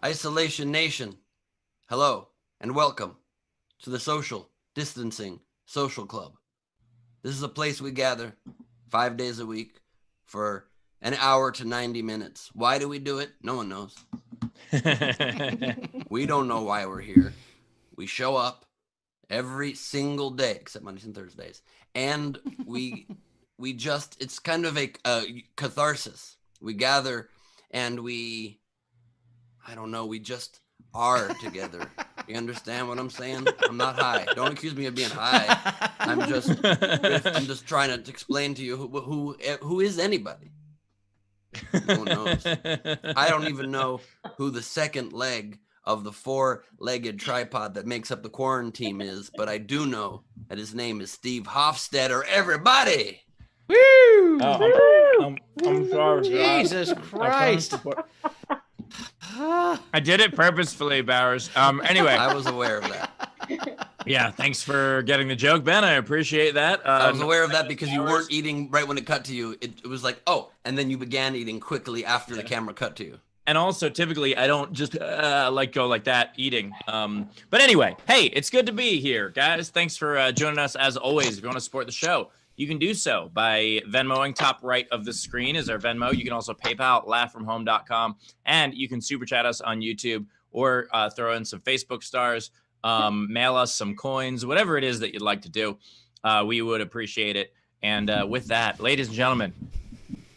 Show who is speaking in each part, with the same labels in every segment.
Speaker 1: Isolation Nation, hello and welcome to the Social Distancing Social Club. This is a place we gather 5 days a week for an hour to 90 minutes. Why do we do it? No one knows. We don't know why we're here. We show up every single day, except Mondays and Thursdays. And we just, it's kind of a catharsis. We gather and we just are together. You understand what I'm saying? I'm not high. Don't accuse me of being high. I'm just trying to explain to you who is anybody. Who knows? I don't even know who the second leg of the four-legged tripod that makes up the quarantine is, but I do know that his name is Steve Hofstetter. Everybody!
Speaker 2: Woo!
Speaker 3: Oh, I'm sorry.
Speaker 2: Jesus Christ.
Speaker 3: I did it purposefully, Bowers. Anyway.
Speaker 1: I was aware of that.
Speaker 3: Yeah, thanks for getting the joke, Ben. I appreciate that.
Speaker 1: I was aware of that because you weren't eating right when it cut to you. It was like, oh, and then you began eating quickly after the camera cut to you.
Speaker 3: And also, typically, I don't just go like that eating. But anyway, hey, it's good to be here, guys. Thanks for joining us, as always. If you want to support the show, you can do so by Venmoing. Top right of the screen is our Venmo. You can also PayPal, laughfromhome.com, and you can super chat us on YouTube or throw in some Facebook stars, mail us some coins, whatever it is that you'd like to do. We would appreciate it. And with that, ladies and gentlemen,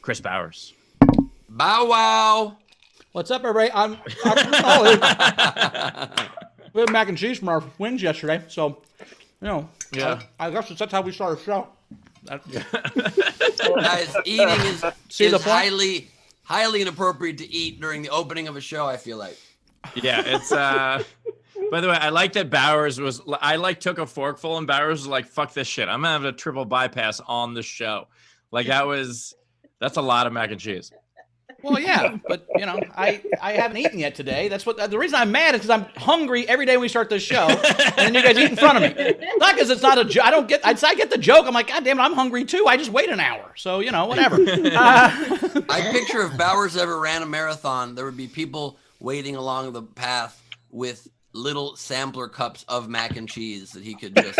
Speaker 3: Chris Bowers.
Speaker 1: Bow wow.
Speaker 2: What's up, everybody? We had mac and cheese from our wings yesterday, so,
Speaker 3: Yeah.
Speaker 2: I guess that's how we start a show.
Speaker 1: Guys, eating is highly inappropriate to eat during the opening of a show, I feel like.
Speaker 3: Yeah, it's by the way, I like that Bowers took a forkful and Bowers was like, fuck this shit. I'm gonna have a triple bypass on the show. Like that's a lot of mac and cheese.
Speaker 2: Well, yeah, but I haven't eaten yet today. That's what the reason I'm mad is because I'm hungry every day when we start this show, and then you guys eat in front of me. Not because it's not a joke. I get the joke. I'm like, God damn it, I'm hungry too. I just wait an hour, so whatever.
Speaker 1: I picture if Bowers ever ran a marathon, there would be people waiting along the path with little sampler cups of mac and cheese that he could just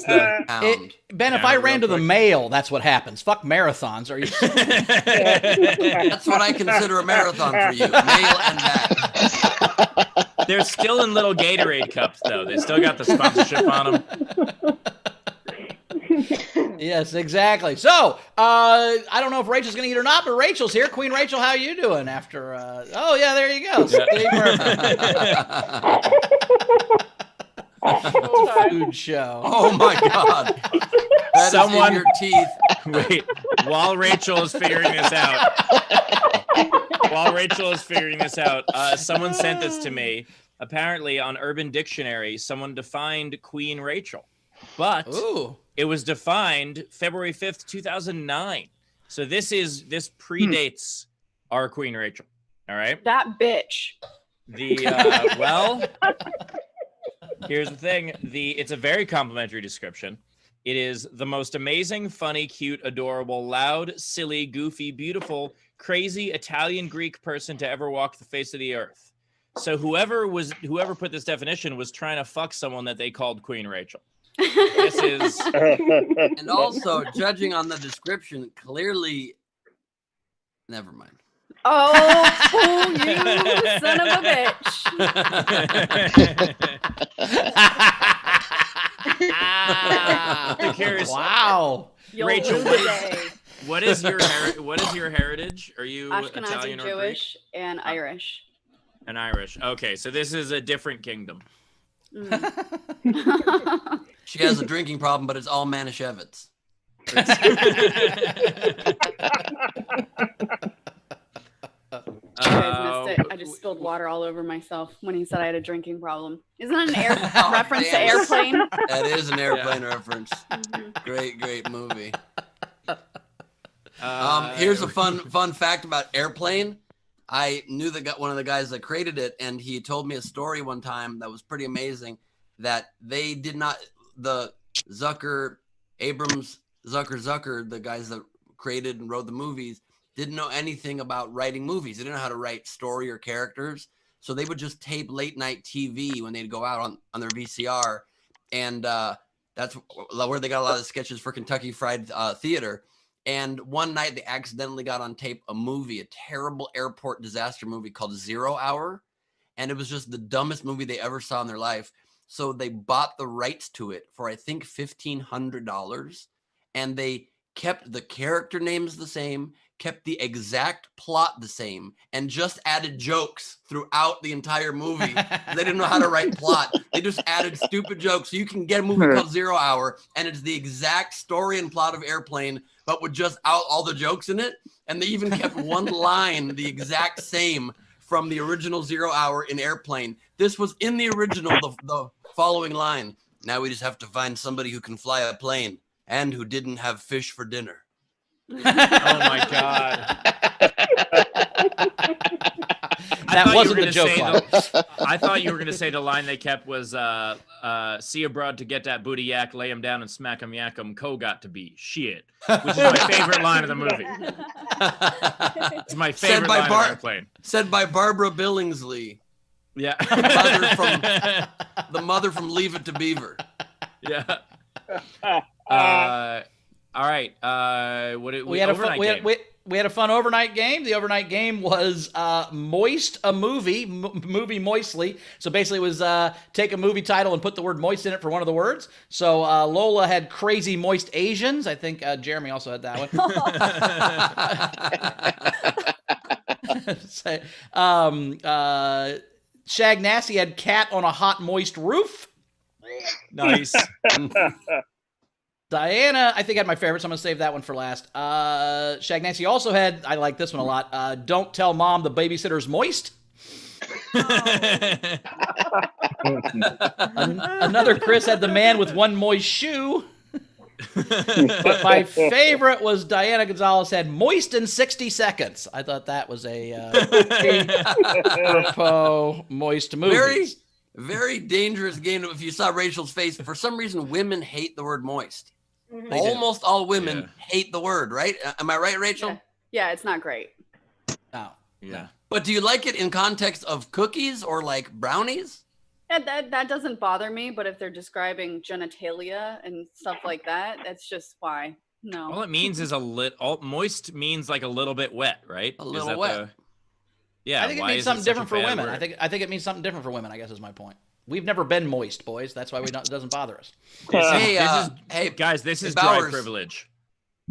Speaker 1: pound.
Speaker 2: Ben, if I ran to the mail, that's what happens. Fuck marathons. Are you?
Speaker 1: That's what I consider a marathon for you. Mail and back.
Speaker 3: They're still in little Gatorade cups, though. They still got the sponsorship on them.
Speaker 2: Yes, exactly. So, I don't know if Rachel's going to eat or not, but Rachel's here. Queen Rachel, how you doing after? Oh, yeah, there you go. Food show.
Speaker 1: Oh, my God. That
Speaker 3: Someone,
Speaker 1: is in your teeth.
Speaker 3: Wait, while Rachel is figuring this out, someone sent this to me. Apparently, on Urban Dictionary, someone defined Queen Rachel. But it was defined February 5th, 2009. So this predates our Queen Rachel. All right.
Speaker 4: That bitch.
Speaker 3: Here's the thing. It's a very complimentary description. It is the most amazing, funny, cute, adorable, loud, silly, goofy, beautiful, crazy Italian Greek person to ever walk the face of the earth. So whoever put this definition was trying to fuck someone that they called Queen Rachel. This is,
Speaker 1: and also judging on the description, clearly, never mind.
Speaker 4: Oh, you son of a bitch!
Speaker 3: I'm curious.
Speaker 2: Wow,
Speaker 3: Rachel, what is your heritage? Are you
Speaker 4: Ashkenazi,
Speaker 3: Italian or
Speaker 4: Jewish,
Speaker 3: Greek?
Speaker 4: and Irish?
Speaker 3: And Irish. Okay, so this is a different kingdom.
Speaker 1: She has a drinking problem, but it's all Manischewitz.
Speaker 4: You guys missed it. I just spilled water all over myself when he said I had a drinking problem. Isn't that an reference to Airplane?
Speaker 1: That is an Airplane reference. Great movie. Here's a fun fact about Airplane. I knew one of the guys that created it, and he told me a story one time that was pretty amazing. That they did not, the Zucker, the guys that created and wrote the movies, didn't know anything about writing movies. They didn't know how to write story or characters. So they would just tape late night TV when they'd go out on their VCR. And that's where they got a lot of sketches for Kentucky Fried Theater. And one night they accidentally got on tape a terrible airport disaster movie called 0 Hour. And it was just the dumbest movie they ever saw in their life. So they bought the rights to it for, I think, $1,500. And they kept the character names the same, kept the exact plot the same, and just added jokes throughout the entire movie. They didn't know how to write plot. They just added stupid jokes. So you can get a movie called 0 Hour, and it's the exact story and plot of Airplane, but with just all the jokes in it. And they even kept one line the exact same from the original 0 Hour in Airplane. This was in the original, the following line. Now we just have to find somebody who can fly a plane and who didn't have fish for dinner.
Speaker 3: Oh my God.
Speaker 2: That wasn't the joke line.
Speaker 3: I thought you were going to say the line they kept was, see a broad to get that booty yak, lay him down and smack him, yak him, got to be shit, which is my favorite line of the movie. It's my favorite line of Airplane.
Speaker 1: Said by Barbara Billingsley.
Speaker 3: Yeah.
Speaker 1: The mother from Leave It to Beaver.
Speaker 3: Yeah. All right. We had a fun overnight game. The overnight game was Moist a Movie, movie Moistly. So basically it was take a movie title and put the word moist in it for one of the words. So Lola had Crazy Moist Asians. I think Jeremy also had that one. Shag Nasty had Cat on a Hot Moist Roof. Nice.
Speaker 2: Diana, I think, had my favorite, so I'm going to save that one for last. Shag Nancy also had, I like this one a lot, Don't Tell Mom the Babysitter's Moist. Another Chris had The Man with One Moist Shoe. But my favorite was Diana Gonzalez had Moist in 60 Seconds. I thought that was a apropos moist movie.
Speaker 1: Very dangerous game. If you saw Rachel's face, for some reason, women hate the word moist. Almost all women hate the word, right? Am I right, Rachel?
Speaker 4: Yeah, it's not great.
Speaker 2: Oh,
Speaker 3: yeah.
Speaker 1: But do you like it in context of cookies or like brownies?
Speaker 4: Yeah, that doesn't bother me, but if they're describing genitalia and stuff like that, that's just why. No.
Speaker 3: All it means is moist means like a little bit wet, right?
Speaker 1: A little wet.
Speaker 3: Yeah.
Speaker 2: I think it means something different for women. I think it means something different for women, I guess is my point. We've never been moist, boys. That's why it doesn't bother us.
Speaker 3: Hey, guys, this is dry privilege.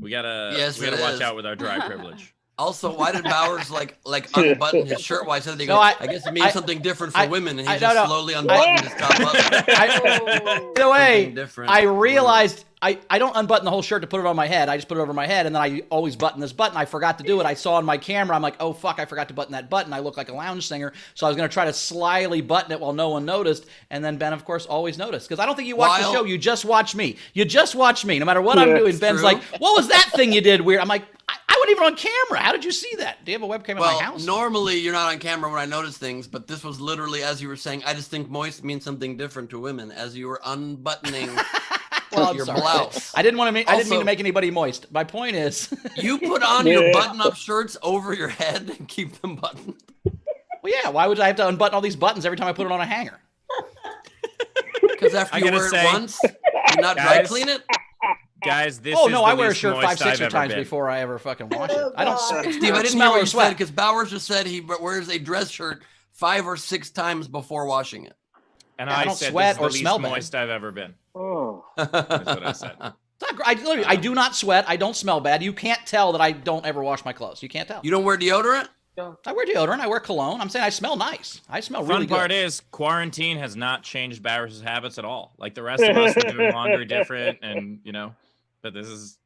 Speaker 3: We gotta watch out with our dry privilege.
Speaker 1: Also, why did Bowers like unbutton his shirt? Why said they I guess it means something different for women, and he slowly unbuttoned his top button.
Speaker 2: By the way, I realized I don't unbutton the whole shirt to put it on my head. I just put it over my head, and then I always button this button. I forgot to do it. I saw on my camera. I'm like, oh, fuck, I forgot to button that button. I look like a lounge singer. So I was going to try to slyly button it while no one noticed. And then Ben, of course, always noticed. Because I don't think you watch the show. You just watch me. You just watch me. No matter what I'm doing, Ben's like, what was that thing you did weird? I'm like, I wasn't even on camera. How did you see that? Do you have a webcam in my house?
Speaker 1: Normally you're not on camera when I notice things, but this was literally, as you were saying, I just think moist means something different to women as you were unbuttoning your blouse.
Speaker 2: I didn't mean to make anybody moist. My point is,
Speaker 1: you put on your button-up shirts over your head and keep them buttoned.
Speaker 2: Well, yeah. Why would I have to unbutton all these buttons every time I put it on a hanger?
Speaker 1: Because after you wear it once, you not dry clean it.
Speaker 3: Guys, this
Speaker 2: I wear a shirt 5-6 times before I ever fucking wash it. I don't
Speaker 1: Steve, I didn't hear what you said because Bowers just said he wears a dress shirt 5 or 6 times before washing it.
Speaker 3: And I don't said sweat or smell bad. Moist I've ever been. Oh. That's what I said.
Speaker 2: I do not sweat. I don't smell bad. You can't tell that I don't ever wash my clothes. You can't tell.
Speaker 1: You don't wear deodorant?
Speaker 2: I wear deodorant. I wear cologne. I'm saying I smell nice. I smell really good.
Speaker 3: Fun part is quarantine has not changed Bowers' habits at all. Like the rest of us are doing laundry different and, but this is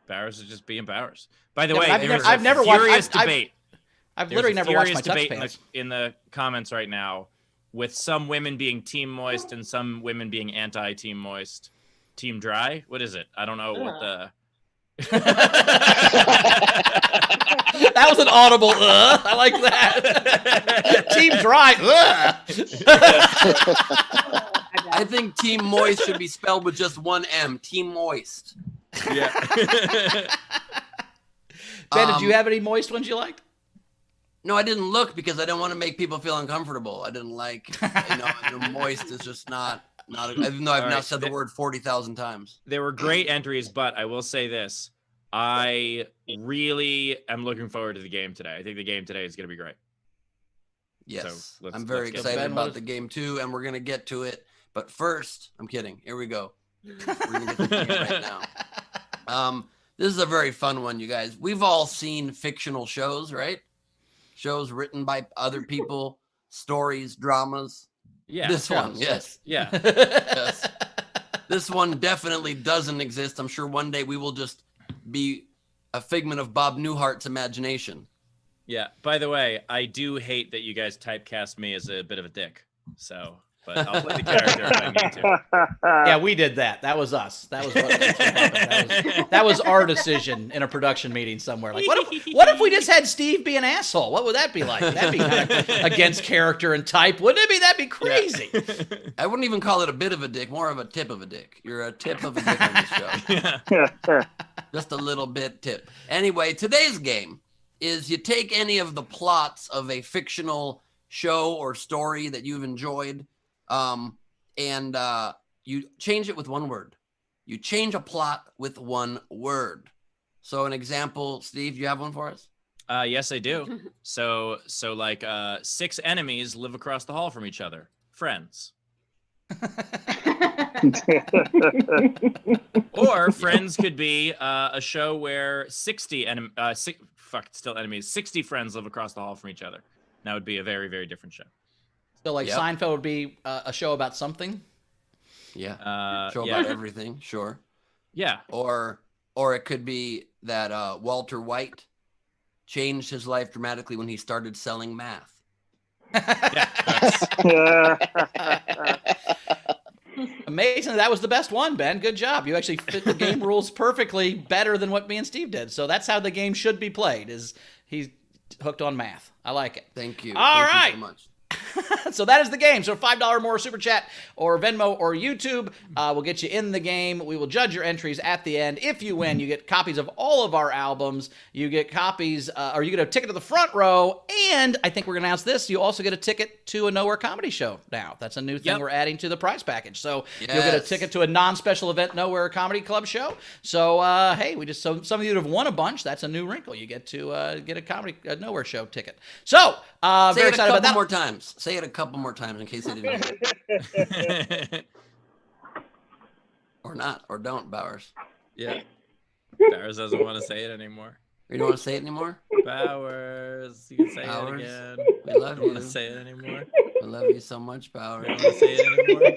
Speaker 3: Bowers is just being Bowers. By the way,
Speaker 2: I've never
Speaker 3: watched debate.
Speaker 2: I've literally never watched my Tux pants.
Speaker 3: In the comments right now, with some women being team moist and some women being anti-team moist, team dry. What is it? I don't know what the.
Speaker 2: That was an audible. I like that. Team dry.
Speaker 1: I think Team Moist should be spelled with just one M. Team Moist.
Speaker 3: Yeah.
Speaker 2: Ben, did you have any moist ones you liked?
Speaker 1: No, I didn't look because I didn't want to make people feel uncomfortable. I didn't like, moist is just not even though I've now said the word 40,000 times.
Speaker 3: There were great entries, but I will say this. I really am looking forward to the game today. I think the game today is going to be great.
Speaker 1: Yes,
Speaker 3: So
Speaker 1: I'm very excited about the game too, and we're going to get to it. But first, I'm kidding. Here we go. We're going to get to the game right now. This is a very fun one, you guys. We've all seen fictional shows, right? Shows written by other people, stories, dramas.
Speaker 3: Yeah.
Speaker 1: This one, yes.
Speaker 3: Yeah.
Speaker 1: Yes. This one definitely doesn't exist. I'm sure one day we will just be a figment of Bob Newhart's imagination.
Speaker 3: Yeah. By the way, I do hate that you guys typecast me as a bit of a dick. So, but I'll play the character if I need to.
Speaker 2: Yeah, we did that. That was us. That's what happened. That was our decision in a production meeting somewhere. Like, what if we just had Steve be an asshole? What would that be like? That'd be kind of against character and type, wouldn't it be? That'd be crazy.
Speaker 3: Yeah.
Speaker 1: I wouldn't even call it a bit of a dick, more of a tip of a dick. You're a tip of a dick on this show. Just a little bit tip. Anyway, today's game is you take any of the plots of a fictional show or story that you've enjoyed, and you change it with one word. You change a plot with one word. So an example, Steve, you have one for us?
Speaker 3: Yes, I do. So like 6 enemies live across the hall from each other. Friends. Or Friends could be a show where 60 friends live across the hall from each other. That would be a very, very different show.
Speaker 2: So like Seinfeld would be a show about something?
Speaker 1: Yeah. Show about everything, sure.
Speaker 3: Yeah.
Speaker 1: Or it could be that Walter White changed his life dramatically when he started selling math.
Speaker 2: Amazing. That was the best one, Ben. Good job. You actually fit the game rules perfectly, better than what me and Steve did. So that's how the game should be played, is he's hooked on math. I like it.
Speaker 1: Thank you.
Speaker 2: All
Speaker 1: Thank you so much.
Speaker 2: So that is the game. So $5 more super chat or Venmo or YouTube will get you in the game. We will judge your entries at the end. If you win, you get copies of all of our albums. You get copies, or you get a ticket to the front row. And I think we're going to announce this. You also get a ticket to a Nowhere comedy show now. That's a new thing we're adding to the prize package. So you'll get a ticket to a non-special event Nowhere Comedy Club show. So, hey, some of you that have won a bunch, that's a new wrinkle. You get to get a Nowhere show ticket. So, very excited about that.
Speaker 1: More times. Say it a couple more times in case they didn't hear it. Or not, or don't, Bowers.
Speaker 3: Yeah. Bowers doesn't want to say it anymore.
Speaker 1: You don't want to say it anymore?
Speaker 3: Bowers. You can say
Speaker 1: Bowers,
Speaker 3: it again.
Speaker 1: We love you.
Speaker 3: I don't want to say it anymore.
Speaker 1: I love you so much, Bowers.
Speaker 3: You don't want to say it anymore.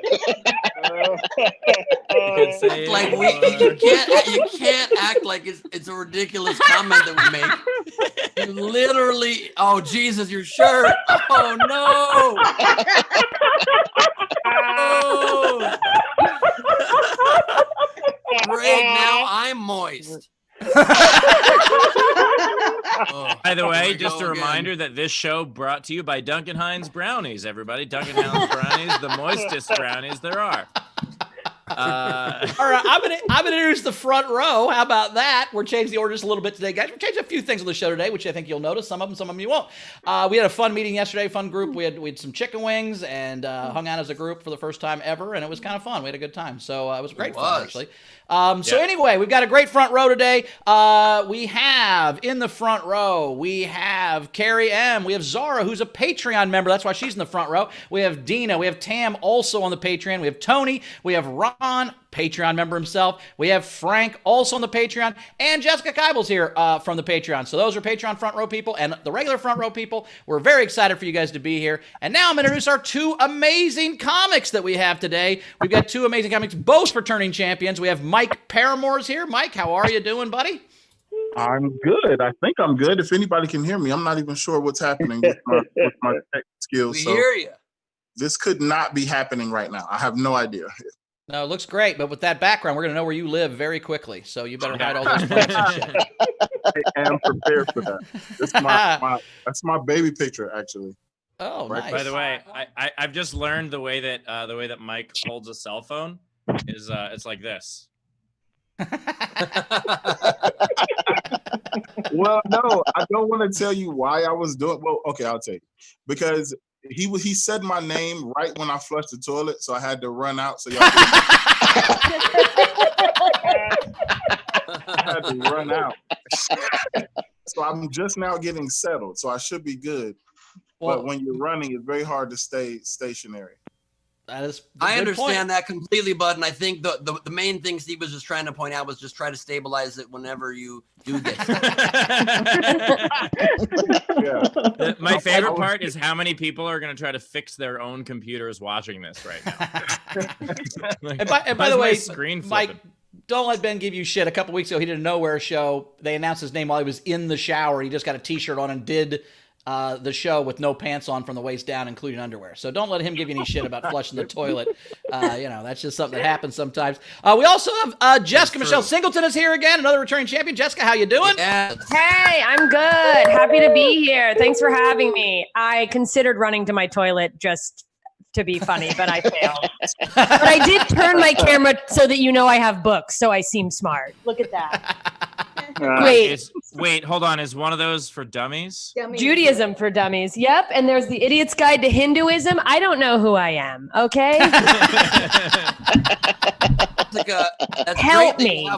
Speaker 3: You can say
Speaker 1: like
Speaker 3: it
Speaker 1: you can't act like it's a ridiculous comment that we make. You literally, oh Jesus, your shirt. Oh no. Oh. Great, now I'm moist.
Speaker 3: By the way, just a reminder that this show brought to you by Duncan Hines Brownies, everybody. Duncan Hines Brownies, the moistest brownies there are.
Speaker 2: All right, I'm gonna introduce the front row. How about that? We're changing the order just a little bit today, guys. We're changing a few things on the show today, which I think you'll notice. Some of them you won't. We had a fun meeting yesterday, fun group. We had some chicken wings and hung out as a group for the first time ever, and it was kind of fun. We had a good time, so it was great fun actually. So anyway, we've got a great front row today. We have in the front row, we have Carrie M. We have Zara, who's a Patreon member. That's why she's in the front row. We have Dina. We have Tam, also on the Patreon. We have Tony. We have Ron, Patreon member himself. We have Frank, also on the Patreon. And Jessica Keibel's here from the Patreon. So those are Patreon front row people. And the regular front row people, we're very excited for you guys to be here. And now I'm going to introduce our 2 amazing comics that we have today. We've got 2 amazing comics, both returning champions. We have Mike Paramore's here. Mike, how are you doing, buddy?
Speaker 5: I'm good. I think I'm good. If anybody can hear me, I'm not even sure what's happening with my tech skills.
Speaker 1: We hear you.
Speaker 5: This could not be happening right now. I have no idea.
Speaker 2: No, it looks great, but with that background, we're going to know where you live very quickly. So you better hide all those plants and shit.
Speaker 5: I am prepared for that. That's my baby picture, actually.
Speaker 2: Oh,
Speaker 5: Right.
Speaker 2: nice.
Speaker 3: By the way, I've just learned the way that Mike holds a cell phone is it's like this.
Speaker 5: Well, no, I don't want to tell you why I was doing. Well, okay, I'll tell you because he said my name right when I flushed the toilet, so I had to run out. So y'all I had to run out. So I'm just now getting settled, so I should be good.
Speaker 2: Well,
Speaker 5: but when you're running, it's very hard to stay stationary.
Speaker 2: That is.
Speaker 1: I understand that completely, Bud, and I think the main thing Steve was just trying to point out was just try to stabilize it whenever you do this.
Speaker 5: Yeah.
Speaker 3: My favorite part is how many people are going to try to fix their own computers watching this right now. Like,
Speaker 2: and by the way,
Speaker 3: screen
Speaker 2: Mike,
Speaker 3: flipping?
Speaker 2: don't let Ben give you shit. A couple weeks ago, he did a Nowhere show. They announced his name while he was in the shower. He just got a T-shirt on and did the show with no pants on from the waist down, including underwear. So don't let him give you any shit about flushing the toilet. That's just something that happens sometimes. We also have Jessica Michelle Singleton is here again, another returning champion. Jessica, how you doing?
Speaker 1: Yes.
Speaker 6: Hey, I'm good. Happy to be here. Thanks for having me. I considered running to my toilet just to be funny, but I failed. But I did turn my camera so that you know I have books, so I seem smart. Look at that. Great.
Speaker 3: Wait, hold on. Is one of those for dummies?
Speaker 6: Judaism for dummies. Yep. And there's the Idiot's Guide to Hinduism. I don't know who I am. Okay. Help me.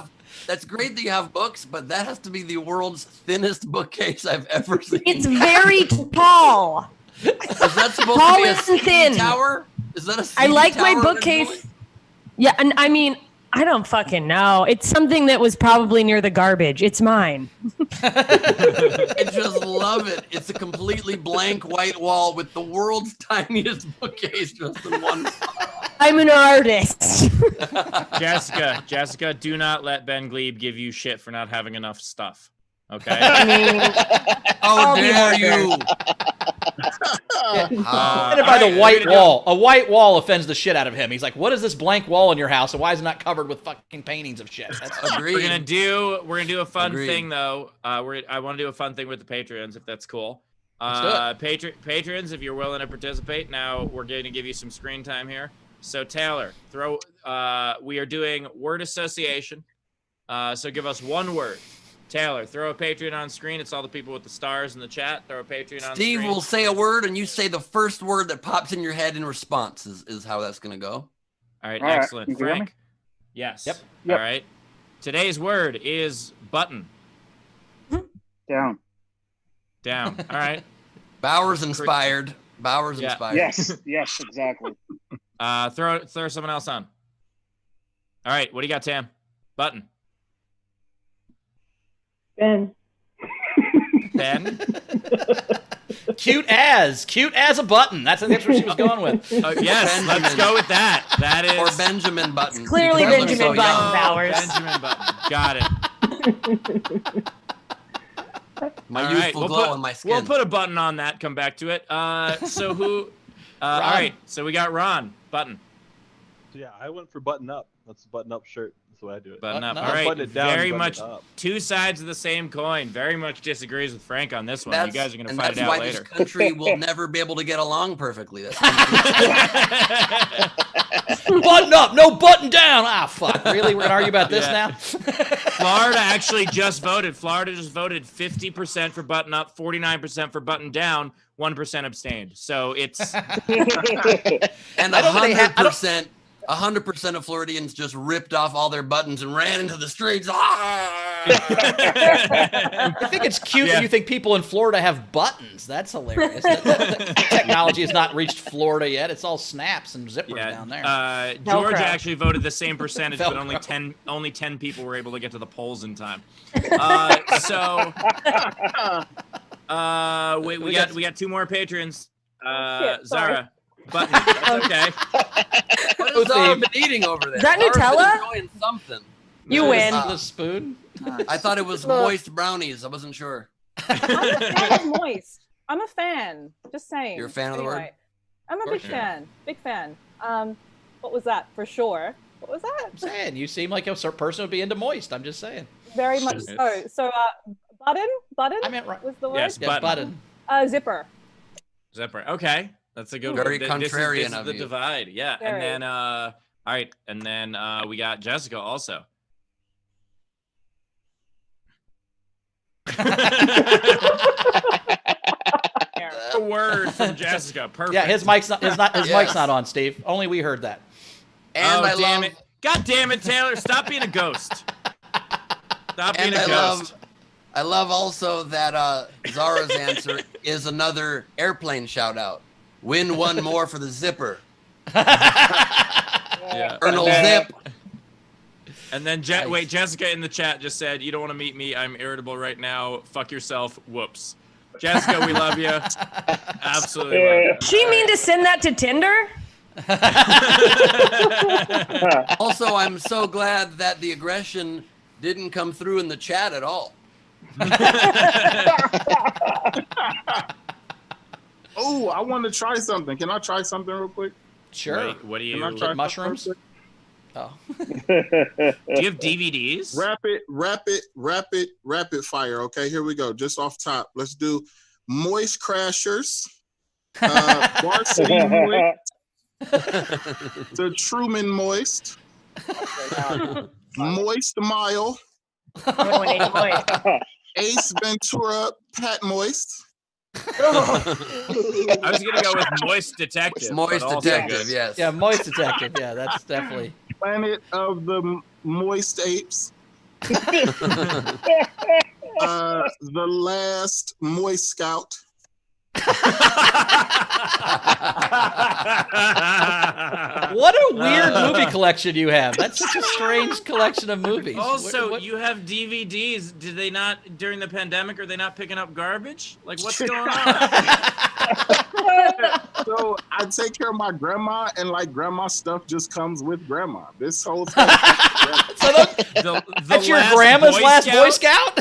Speaker 1: That's great that you have books, but that has to be the world's thinnest bookcase I've ever seen.
Speaker 6: It's very tall.
Speaker 1: Is that supposed
Speaker 6: Tall
Speaker 1: to be a
Speaker 6: and
Speaker 1: CD
Speaker 6: thin.
Speaker 1: tower? Is that a
Speaker 6: I
Speaker 1: CD
Speaker 6: like my
Speaker 1: tower
Speaker 6: bookcase.
Speaker 1: originally?
Speaker 6: Yeah, and I mean, I don't fucking know. It's something that was probably near the garbage. It's mine.
Speaker 1: I just love it. It's a completely blank white wall with the world's tiniest bookcase just in one spot.
Speaker 6: I'm an artist.
Speaker 3: Jessica, do not let Ben Gleib give you shit for not having enough stuff. Okay?
Speaker 6: I mean,
Speaker 1: How dare you?
Speaker 2: Offended by the white wall. A white wall offends the shit out of him. He's like, what is this blank wall in your house, and why is it not covered with fucking paintings of shit? That's
Speaker 1: Agreed.
Speaker 3: We're gonna do a fun
Speaker 1: Agreed.
Speaker 3: thing though. I want to do a fun thing with the Patreons if that's cool.
Speaker 2: Let's
Speaker 3: Patrons, if you're willing to participate, now we're going to give you some screen time here. So Taylor, we are doing word association. So give us one word. Taylor, throw a Patreon on screen. It's all the people with the stars in the chat. Throw a Patreon on
Speaker 1: Steve
Speaker 3: screen.
Speaker 1: will say a word, and you say the first word that pops in your head in response is how that's going to go.
Speaker 3: All right,
Speaker 7: All right.
Speaker 3: excellent.
Speaker 7: You can hear me?
Speaker 3: Frank? Yes.
Speaker 2: Yep.
Speaker 3: All right. Today's word is button.
Speaker 7: Down.
Speaker 3: Down. All right.
Speaker 1: Bowers inspired. Bowers
Speaker 3: Yeah.
Speaker 1: inspired.
Speaker 7: Yes, exactly.
Speaker 3: Throw someone else on. All right. What do you got, Tam? Button.
Speaker 6: Ben.
Speaker 3: Ben.
Speaker 2: cute as a button. That's what she was going with.
Speaker 3: Oh, yes.
Speaker 1: Benjamin.
Speaker 3: Let's go with that. That is
Speaker 1: Or Benjamin Button.
Speaker 6: Clearly
Speaker 1: Because he
Speaker 6: Benjamin
Speaker 1: looks so
Speaker 6: Button,
Speaker 1: young.
Speaker 6: Bowers.
Speaker 3: Benjamin Button. Got it.
Speaker 1: My
Speaker 3: All
Speaker 1: youthful
Speaker 3: right,
Speaker 1: glow on my skin.
Speaker 3: We'll put a button on that. Come back to it. So who? All right. So we got Ron. Button.
Speaker 8: Yeah, I went for button up. That's a button up shirt. That's the way I do it.
Speaker 3: Button up.
Speaker 2: Button
Speaker 3: All
Speaker 2: up.
Speaker 3: right.
Speaker 8: Button it down,
Speaker 3: Very
Speaker 8: button
Speaker 3: much
Speaker 8: it up.
Speaker 3: two sides of the same coin. Very much disagrees with Frank on this one. You guys are gonna fight it
Speaker 1: that's
Speaker 3: out
Speaker 1: why
Speaker 3: later.
Speaker 1: this country will never be able to get along perfectly. That's
Speaker 2: Button up, no button down. Ah, fuck. Really? We're going to argue about this
Speaker 3: Yeah.
Speaker 2: now?
Speaker 3: Florida actually just voted. Florida just voted 50% for button up, 49% for button down, 1% abstained. So it's
Speaker 1: and
Speaker 2: I don't think they have- I don't-
Speaker 1: 100% of Floridians just ripped off all their buttons and ran into the streets. Ah!
Speaker 2: I think it's cute
Speaker 3: Yeah.
Speaker 2: that you think people in Florida have buttons. That's hilarious. Technology has not reached Florida yet. It's all snaps and zippers down there.
Speaker 3: Georgia
Speaker 6: Velcro.
Speaker 3: actually voted the same percentage, but only
Speaker 2: Velcro.
Speaker 3: 10 people were able to get to the polls in time. We got two more patrons.
Speaker 6: Shit, sorry.
Speaker 3: Zara, button. That's okay.
Speaker 1: What has Zara been eating over there?
Speaker 6: Is that
Speaker 1: Zara's been
Speaker 6: Nutella?
Speaker 1: enjoying something.
Speaker 6: You win.
Speaker 2: The spoon?
Speaker 1: I thought it was moist brownies. I wasn't sure.
Speaker 9: I'm a fan of moist. I'm a fan. Just saying.
Speaker 1: You're a fan of the word?
Speaker 9: I'm a big fan. Big fan. What was that? For sure. What was that?
Speaker 2: I'm saying, you seem like a person who would be into moist. I'm just saying.
Speaker 9: Very much so. So, button.
Speaker 2: I meant right.
Speaker 9: Was the word?
Speaker 3: Yes,
Speaker 2: Yeah,
Speaker 3: button.
Speaker 9: Zipper.
Speaker 3: Zipper. Okay, that's a good
Speaker 1: Very
Speaker 3: one.
Speaker 1: contrarian
Speaker 3: this is
Speaker 1: of
Speaker 3: the
Speaker 1: you.
Speaker 3: divide. Yeah,
Speaker 9: Very.
Speaker 3: and then all right, and then we got Jessica also. A word from Jessica. Perfect.
Speaker 2: Yeah, his mic's not on, Steve. Only we heard that.
Speaker 1: And I
Speaker 3: damn
Speaker 1: love
Speaker 3: it. God damn it, Taylor. Stop being a ghost. Stop being a ghost.
Speaker 1: I love also that Zara's answer is another airplane shout out. Win one more for the zipper.
Speaker 3: Yeah.
Speaker 1: Colonel Zip.
Speaker 3: And then wait, Jessica in the chat just said, "You don't want to meet me. I'm irritable right now. Fuck yourself. Whoops." Jessica, we love you. Absolutely love you.
Speaker 6: She mean to send that to Tinder?
Speaker 1: Also, I'm so glad that the aggression didn't come through in the chat at all.
Speaker 5: Oh, I want to try something. Can I try something real quick?
Speaker 2: Sure.
Speaker 3: Wait, what do you?
Speaker 5: Can I try
Speaker 2: mushrooms?
Speaker 5: something
Speaker 2: Oh.
Speaker 3: Do you have DVDs?
Speaker 5: Rapid fire. Okay, here we go. Just off top. Let's do Moist Crashers, Varsity Moist, the Truman Moist, Moist Mile, Ace Ventura, Pat Moist.
Speaker 3: I was gonna go with Moist Detective.
Speaker 1: Moist Detective, yes.
Speaker 2: Yeah, Moist Detective. Yeah, that's definitely.
Speaker 5: Planet of the Moist Apes. The Last Moist Scout.
Speaker 2: What a weird movie collection you have. That's such a strange collection of movies.
Speaker 3: Also, you have DVDs. Did they not, during the pandemic, are they not picking up garbage? Like, what's going on?
Speaker 5: So I take care of my grandma, and like grandma stuff just comes with grandma. This whole stuff.
Speaker 2: That's your grandma's last Boy Scout?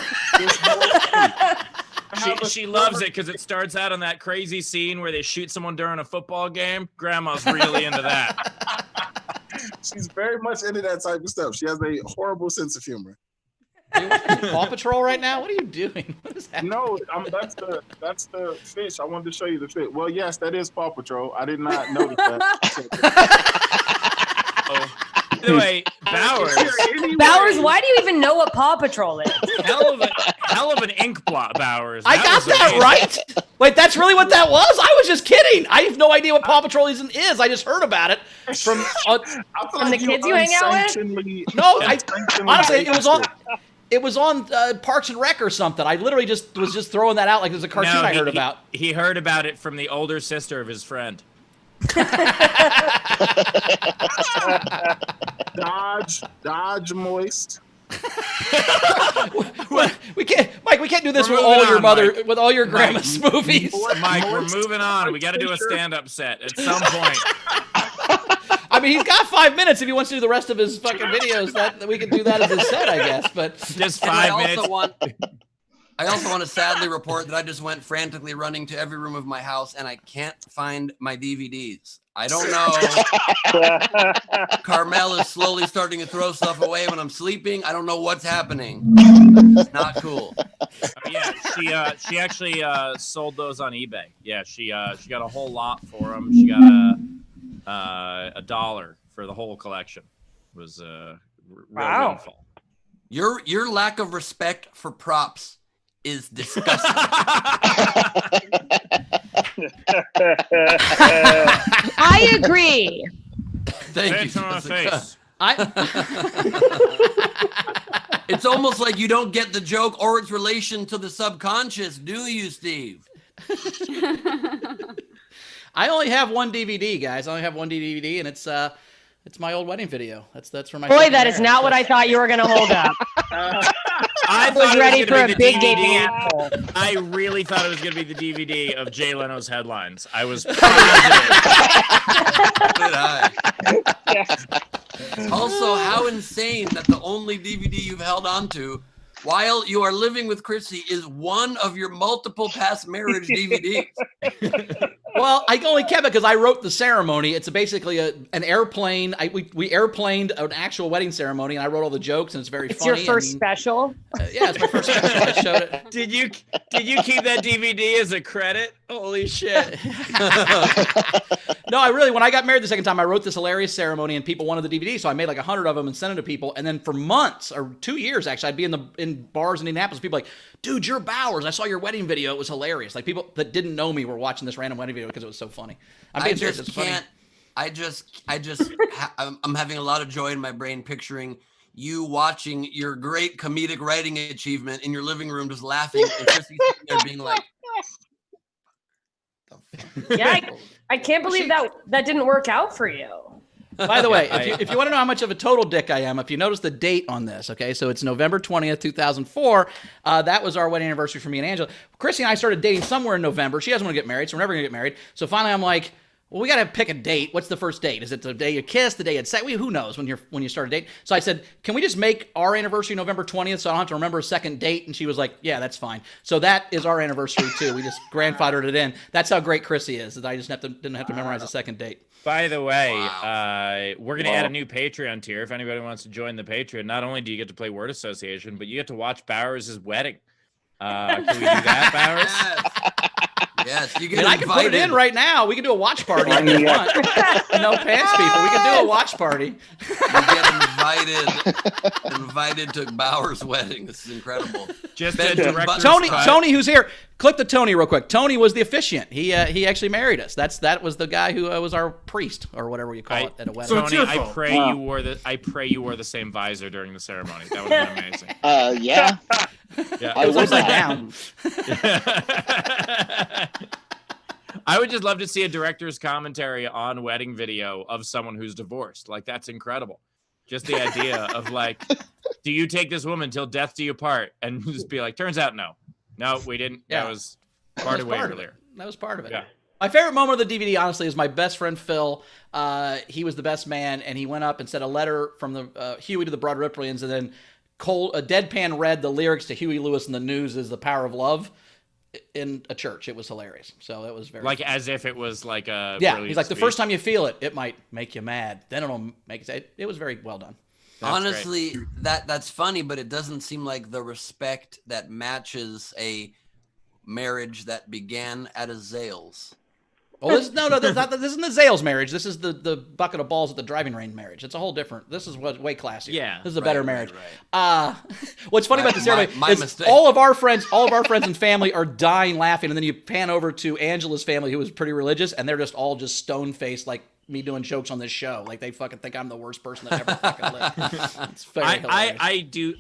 Speaker 3: She loves it because it starts out on that crazy scene where they shoot someone during a football game. Grandma's really into that.
Speaker 5: She's very much into that type of stuff. She has a horrible sense of humor.
Speaker 2: Paw Patrol right now? What are you doing? What is happening?
Speaker 5: No, that's the fish. I wanted to show you the fish. Well, yes, that is Paw Patrol. I did not notice that.
Speaker 3: By the way, Bowers.
Speaker 6: Bowers, why do you even know what Paw Patrol is?
Speaker 3: Hell of an ink blot, Bowers.
Speaker 2: I got that right? Wait, that's really what that was? I was just kidding. I have no idea what Paw Patrol is. I just heard about it from
Speaker 6: the kids you hang out with.
Speaker 2: No, honestly, it was on Parks and Rec or something. I literally was just throwing that out like it was a cartoon I heard about.
Speaker 3: He heard about it from the older sister of his friend.
Speaker 5: Dodge Moist.
Speaker 2: We can't, Mike. We can't do this with all your with all your grandma's movies.
Speaker 3: Mike, we're moving on. We got to do a stand-up set at some point.
Speaker 2: I mean, he's got 5 minutes if he wants to do the rest of his fucking videos. That we can do that as his set, I guess. But
Speaker 3: just 5 minutes.
Speaker 1: I also want to sadly report that I just went frantically running to every room of my house and I can't find my DVDs. I don't know. Carmel is slowly starting to throw stuff away when I'm sleeping. I don't know what's happening. It's not cool.
Speaker 3: Yeah, she actually sold those on eBay. Yeah, she got a whole lot for them. She got $1 for the whole collection. It was a real windfall.
Speaker 1: Your lack of respect for props is disgusting.
Speaker 6: I agree.
Speaker 1: Thank you, Jessica. It's almost like you don't get the joke or its relation to the subconscious, do you, Steve?
Speaker 2: I only have one DVD, guys. I only have one DVD, and it's my old wedding video. That's for my.
Speaker 6: Boy, that is not what I thought you were going to hold up.
Speaker 3: I
Speaker 6: was ready for a big
Speaker 3: gaping asshole. I really thought it was going to be the DVD of Jay Leno's headlines. I was positive.
Speaker 1: Also, how insane that the only DVD you've held on to while you are living with Chrissy is one of your multiple past marriage DVDs.
Speaker 2: Well, I only kept it because I wrote the ceremony. It's basically an airplane. We airplaned an actual wedding ceremony, and I wrote all the jokes, and it's very funny.
Speaker 6: It's your first special?
Speaker 2: Yeah, it's my first special. I showed it.
Speaker 3: Did you keep that DVD as a credit? Holy shit.
Speaker 2: No, I really, when I got married the second time, I wrote this hilarious ceremony and people wanted the DVD. So I made like 100 of them and sent them to people. And then for months or 2 years, actually, I'd be in bars in Indianapolis. People like, dude, you're Bowers. I saw your wedding video. It was hilarious. Like people that didn't know me were watching this random wedding video because it was so funny. I'm being serious. It's funny.
Speaker 1: I'm having a lot of joy in my brain picturing you watching your great comedic writing achievement in your living room, just laughing, and Chrissy sitting there being like,
Speaker 6: Yeah, I can't believe that didn't work out for you.
Speaker 2: By the way, if you want to know how much of a total dick I am, if you notice the date on this, okay, so it's November 20th, 2004. That was our wedding anniversary for me and Angela. Chrissy and I started dating somewhere in November. She doesn't want to get married, so we're never going to get married. So finally I'm like, well, we got to pick a date. What's the first date? Is it the day you kiss, the day you say? Who knows when you start a date? So I said, can we just make our anniversary November 20th so I don't have to remember a second date? And she was like, yeah, that's fine. So that is our anniversary too. We just grandfathered it in. That's how great Chrissy is, that I just didn't have to memorize a second date.
Speaker 3: By the way, we're going to add a new Patreon tier. If anybody wants to join the Patreon, not only do you get to play word association, but you get to watch Bowers' wedding. Can we do that, Bowers?
Speaker 1: Yes, you get invited.
Speaker 2: I can put it in right now. We can do a watch party if you want. No pants, people. We can do a watch party.
Speaker 1: You get invited to Bowers' wedding. This is incredible.
Speaker 3: Just
Speaker 2: Tony, who's here? Click the Tony real quick. Tony was the officiant. He actually married us. That was the guy who was our priest or whatever you call it at a wedding.
Speaker 3: Tony, I pray you wore the same visor during the ceremony. That would have been amazing.
Speaker 7: Yeah.
Speaker 3: Yeah.
Speaker 2: It was upside down.
Speaker 3: I would just love to see a director's commentary on wedding video of someone who's divorced. Like, that's incredible. Just the idea of like, do you take this woman till death do you part? And just be like, turns out no, we didn't.
Speaker 2: Yeah.
Speaker 3: That was parted way earlier.
Speaker 2: That was part of it.
Speaker 3: Yeah.
Speaker 2: My favorite moment of the DVD, honestly, is my best friend Phil. He was the best man, and he went up and sent a letter from the Huey to the Broad Riplians, and then deadpan read the lyrics to Huey Lewis and the News is "The Power of Love" in a church. It was hilarious. So it was very
Speaker 3: like as if it was like a
Speaker 2: he's like, the first time you feel it, it might make you mad. Then it'll make it was very well done.
Speaker 1: Honestly, that's funny, but it doesn't seem like the respect that matches a marriage that began at a Zales.
Speaker 2: Oh, this isn't the Zales marriage. This is the bucket of balls at the driving range marriage. It's a whole different. This is way classier.
Speaker 3: Yeah,
Speaker 2: this is a better marriage.
Speaker 1: Right.
Speaker 2: What's funny about the ceremony is
Speaker 1: mistake.
Speaker 2: all of our friends and family are dying laughing, and then you pan over to Angela's family, who was pretty religious, and they're just all just stone faced, like me doing jokes on this show. Like they fucking think I'm the worst person that ever fucking lived. It's very hilarious.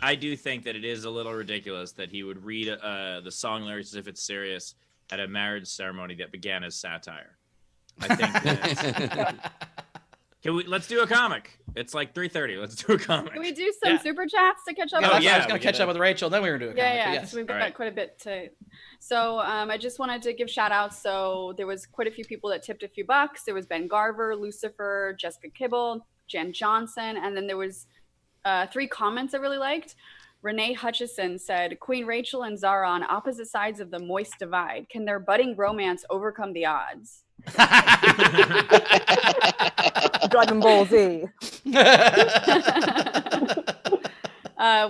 Speaker 3: I do think that it is a little ridiculous that he would read the song lyrics as if it's serious at a marriage ceremony that began as satire. I think that let's do a comic. It's like 3:30. Let's do a comic.
Speaker 4: Can we do some super chats to catch up?
Speaker 2: I was going to catch up with Rachel, then we were going to do a comic.
Speaker 4: Yeah,
Speaker 2: yes.
Speaker 4: so we've got quite a bit to. So I just wanted to give shout outs. So there was quite a few people that tipped a few bucks. There was Ben Garver, Lucifer, Jessica Kibble, Jen Johnson, and then there was 3 comments I really liked. Renee Hutchison said, Queen Rachel and Zara on opposite sides of the moist divide. Can their budding romance overcome the odds?
Speaker 9: Dragon Ball Z.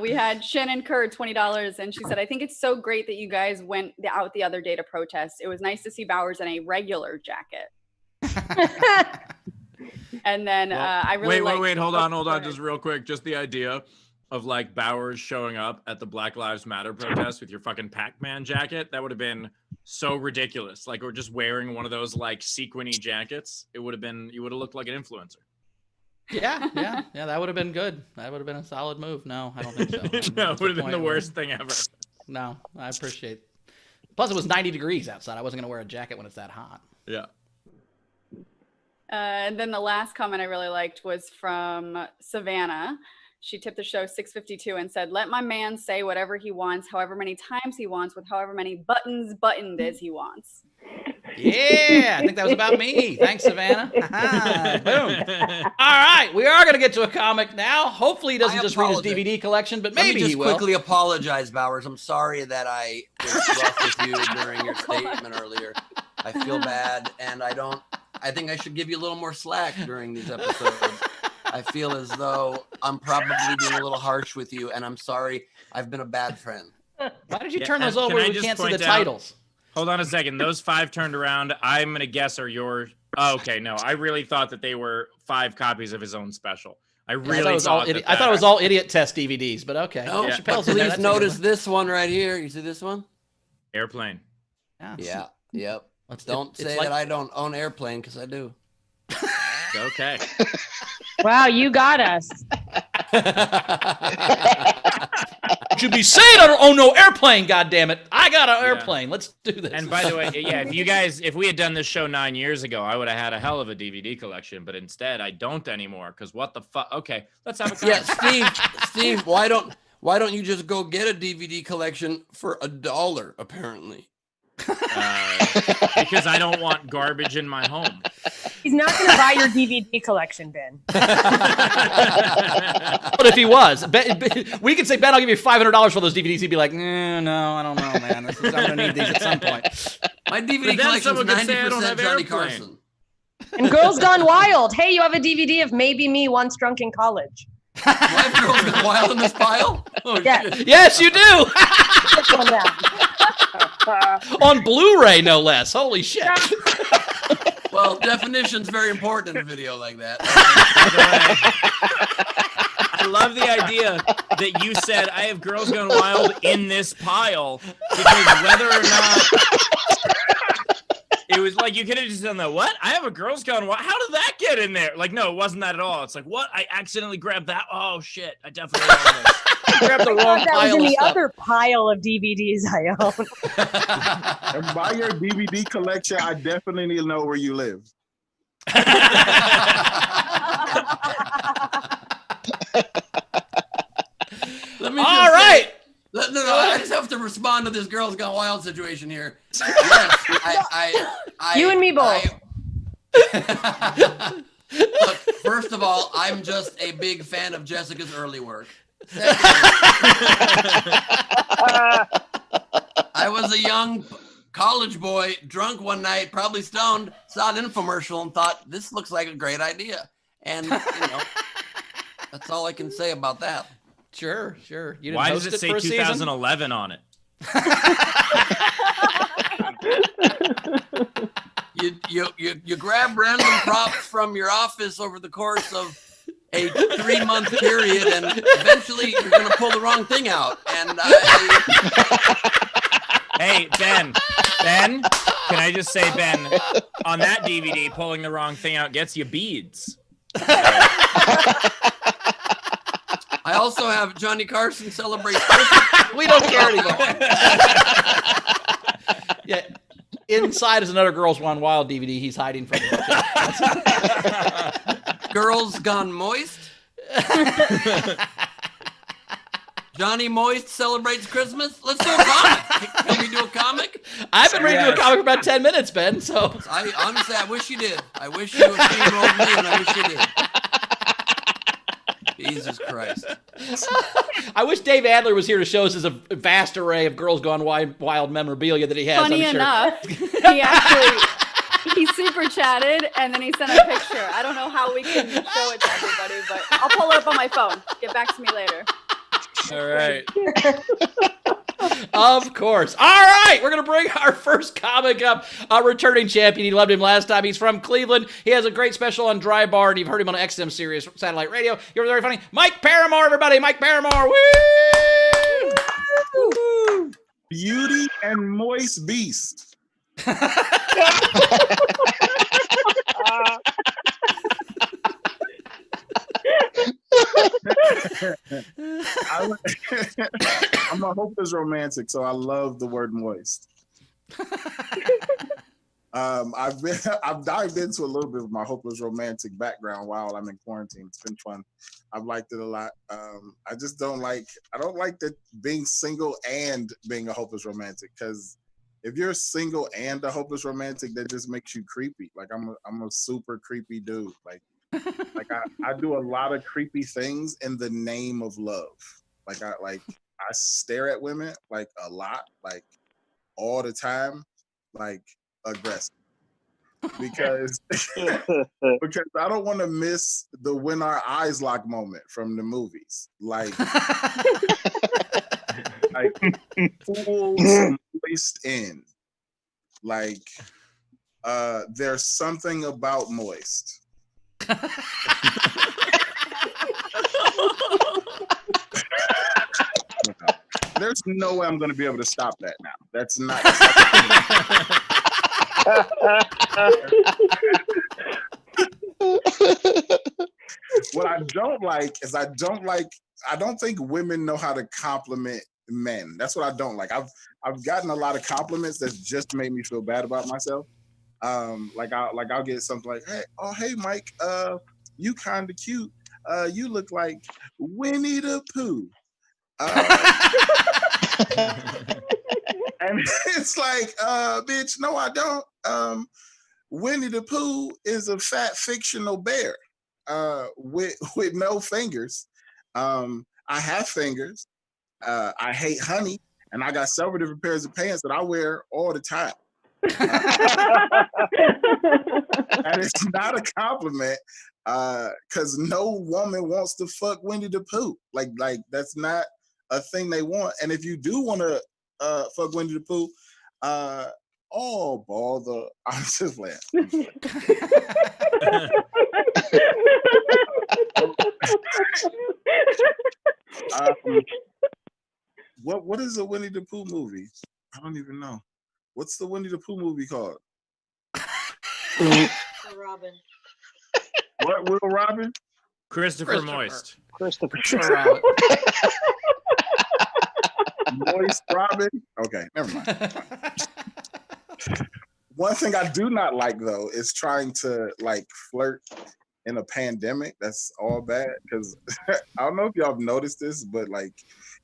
Speaker 4: We had Shannon Kerr, $20, and she said, I think it's so great that you guys went out the other day to protest. It was nice to see Bowers in a regular jacket. And then I really
Speaker 3: wait, hold on, just real quick, just the idea of like Bowers showing up at the Black Lives Matter protest with your fucking Pac-Man jacket. That would have been so ridiculous. Like, we're just wearing one of those like sequiny jackets. You would have looked like an influencer.
Speaker 2: Yeah, that would have been good. That would have been a solid move. No, I don't think so.
Speaker 3: No, it would have been the worst thing ever.
Speaker 2: No, I appreciate it. Plus, it was 90 degrees outside. I wasn't going to wear a jacket when it's that hot.
Speaker 3: Yeah.
Speaker 4: And then the last comment I really liked was from Savannah. She tipped the show $6.52 and said, let my man say whatever he wants, however many times he wants, with however many buttons buttoned as he wants.
Speaker 2: Yeah, I think that was about me. Thanks, Savannah. Boom. All right, we are going to get to a comic now. Hopefully he doesn't just read his DVD collection, but maybe he will.
Speaker 1: Let me just quickly apologize, Bowers. I'm sorry that I was rough with you during your statement earlier. I feel bad, and I think I should give you a little more slack during these episodes. I feel as though I'm probably being a little harsh with you, and I'm sorry. I've been a bad friend.
Speaker 2: Why did you turn those over where we can't see the titles?
Speaker 3: Hold on a second. Those 5 turned around, I'm going to guess are your Oh, okay, no, I really thought that they were 5 copies of his own special. I really
Speaker 2: I thought it was all idiot test DVDs, but okay.
Speaker 1: No,
Speaker 3: Yeah.
Speaker 2: Chappelle's
Speaker 1: but
Speaker 2: in there.
Speaker 1: please
Speaker 2: That's a good
Speaker 1: notice
Speaker 2: one.
Speaker 1: this one right here. You see this one?
Speaker 3: Airplane.
Speaker 1: Yeah. Yep.
Speaker 2: It's
Speaker 1: Don't say
Speaker 2: like-
Speaker 1: that I don't own Airplane, because I do.
Speaker 3: Okay.
Speaker 6: Wow, you got us.
Speaker 2: Should be saying I don't own no Airplane, goddammit. I got an Airplane. Let's do this.
Speaker 3: And by the way, yeah, if we had done this show 9 years ago, I would have had a hell of a DVD collection, but instead I don't anymore, because what the fuck? Okay, let's have a
Speaker 1: Yeah, Steve, why don't you just go get a DVD collection for $1, apparently?
Speaker 3: Because I don't want garbage in my home.
Speaker 6: He's not going to buy your DVD collection, Ben.
Speaker 2: But if he was, we could say, Ben, I'll give you $500 for those DVDs. He'd be like, no, I don't know, man. I'm going to need these at some point.
Speaker 1: My DVD collection's 90% Johnny Carson.
Speaker 6: And Girls Gone Wild. Hey, you have a DVD of Maybe Me Once Drunk in College.
Speaker 1: Do I have Girls Gone Wild in this pile? Oh,
Speaker 6: Yes.
Speaker 1: shit.
Speaker 2: Yes, you do.
Speaker 6: This one down.
Speaker 2: On Blu-ray, no less. Holy shit.
Speaker 1: Well, definition's very important in a video like that.
Speaker 3: I love the idea that you said I have Girls Gone Wild in this pile, because whether or not it was like, you could have just done the what? I have a Girls Gone Wild. How did that get in there? Like, no, it wasn't that at all. It's like, what? I accidentally grabbed that. Oh shit! I definitely own this.
Speaker 2: Grabbed the wrong
Speaker 6: That was
Speaker 2: pile
Speaker 6: in
Speaker 2: of
Speaker 6: the
Speaker 2: stuff.
Speaker 6: other pile of DVDs I own.
Speaker 5: And by your DVD collection, I definitely need to know where you live.
Speaker 1: Let me
Speaker 2: All
Speaker 1: just
Speaker 2: right.
Speaker 1: say- no, I just have to respond to this Girls Gone Wild situation here. Yes, I
Speaker 6: You and me both.
Speaker 1: Look, first of all, I'm just a big fan of Jessica's early work. Secondly, I was a young college boy, drunk one night, probably stoned, saw an infomercial and thought, this looks like a great idea. And, that's all I can say about that.
Speaker 2: Sure. You didn't
Speaker 3: Why
Speaker 2: host
Speaker 3: does it say
Speaker 2: for a season?
Speaker 3: 2011 on it?
Speaker 1: You grab random props from your office over the course of a 3-month period, and eventually you're going to pull the wrong thing out. And
Speaker 3: Hey, Ben, can I just say, Ben, on that DVD, pulling the wrong thing out gets you beads.
Speaker 1: I also have Johnny Carson celebrate Christmas.
Speaker 2: We don't care anymore. Yeah. Inside is another Girls Gone Wild DVD he's hiding from.
Speaker 1: Girls Gone Moist. Johnny Moist celebrates Christmas. Let's do a comic. Can we do a comic?
Speaker 2: I've been reading a comic for about 10 minutes, Ben, so.
Speaker 1: Honestly, I wish you did. I wish you had steamrolled me, and I wish you did. Jesus Christ.
Speaker 2: I wish Dave Adler was here to show us his vast array of Girls Gone Wild memorabilia that he has.
Speaker 4: Funny
Speaker 2: I'm sure.
Speaker 4: enough, he super chatted and then he sent a picture. I don't know how we can show it to everybody, but I'll pull it up on my phone. Get back to me later.
Speaker 3: All right.
Speaker 2: Of course. All right, we're going to bring our first comic up, a returning champion. You loved him last time. He's from Cleveland. He has a great special on Dry Bar, and you've heard him on XM Sirius Satellite Radio. You're very funny. Mike Paramore, everybody. Mike Paramore. Woo! Woo!
Speaker 5: Beauty and Moist Beast. I'm a hopeless romantic, so I love the word moist. I've dived into a little bit of my hopeless romantic background while I'm in quarantine. It's been fun. I've liked it a lot. I don't like that being single and being a hopeless romantic, because if you're single and a hopeless romantic, that just makes you creepy. Like I'm a super creepy dude. Like I do a lot of creepy things in the name of love. I stare at women like a lot, like all the time, like aggressive. Because I don't want to miss the when our eyes lock moment from the movies. Like full moist in. Like There's something about moist. There's no way I'm going to be able to stop that now. That's not. What I don't like is I don't think women know how to compliment men. That's what I don't like. I've gotten a lot of compliments that's just made me feel bad about myself. I'll get something like, hey Mike, you kind of cute. You look like Winnie the Pooh. And it's like, bitch, no, I don't. Winnie the Pooh is a fat fictional bear with no fingers. I have fingers. I hate honey, and I got several different pairs of pants that I wear all the time. And it's not a compliment, because no woman wants to fuck Winnie the Pooh. Like that's not a thing they want. And if you do want to fuck Winnie the Pooh, oh bother, I'm just playing. What is a Winnie the Pooh movie? I don't even know. What's the Winnie the Pooh movie called?
Speaker 6: Robin.
Speaker 5: What, Will Robin?
Speaker 3: Christopher Moist.
Speaker 7: Christopher.
Speaker 2: Robin.
Speaker 5: Moist Robin? Okay, never mind. One thing I do not like, though, is trying to, like, flirt in a pandemic. That's all bad, because I don't know if y'all have noticed this, but, like,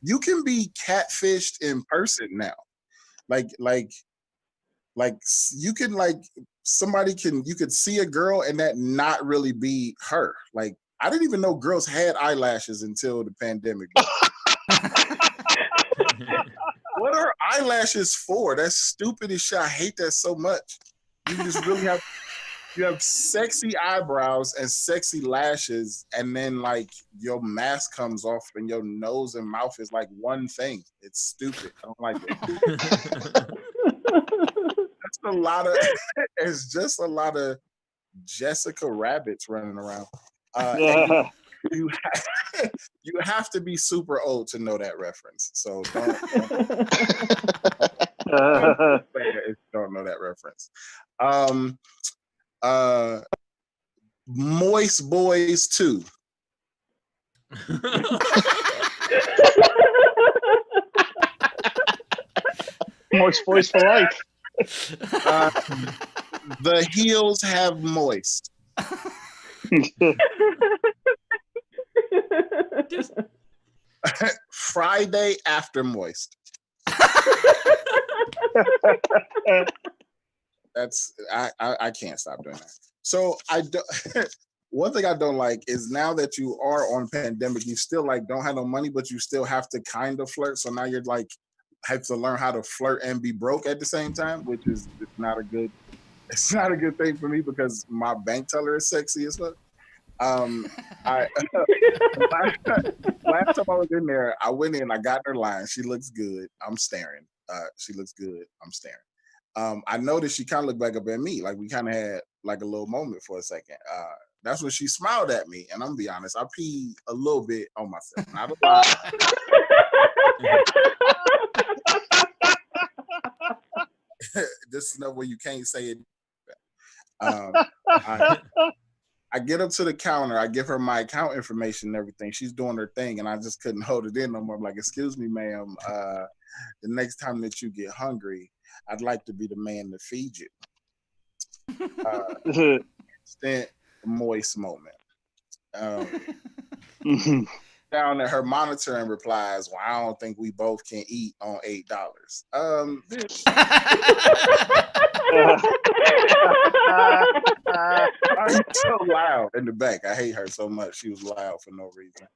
Speaker 5: you can be catfished in person now. Like you can, like, you could see a girl and that not really be her. Like, I didn't even know girls had eyelashes until the pandemic. What are eyelashes for? That's stupid as shit. I hate that so much. You just really have sexy eyebrows and sexy lashes, and then, like, your mask comes off and your nose and mouth is like one thing. It's stupid. I don't like it. It's just a lot of Jessica Rabbits running around. You have to be super old to know that reference. So don't know that reference. Moist Boys 2.
Speaker 7: Moist Boys for life.
Speaker 5: The heels have moist. Friday after moist. That's I can't stop doing that. So one thing I don't like is now that you are on pandemic, you still, like, don't have no money, but you still have to kind of flirt. So now you're, like, have to learn how to flirt and be broke at the same time, which is not a good thing for me, because my bank teller is sexy as fuck. Last time I was in there, I went in, I got in her line. She looks good. I'm staring. She looks good. I'm staring. I noticed she kind of looked back up at me. Like, we kind of had, like, a little moment for a second. That's when she smiled at me. And I'm gonna be honest, I peed a little bit on myself. Not a lot. This is not where you can't say it. I get up to the counter. I give her my account information and everything. She's doing her thing, and I just couldn't hold it in no more. I'm like, excuse me, ma'am. The next time that you get hungry, I'd like to be the man to feed you. Instant moist moment. Down at her monitor and replies, well, I don't think we both can eat on $8. Bitch. I'm so loud in the back. I hate her so much. She was loud for no reason.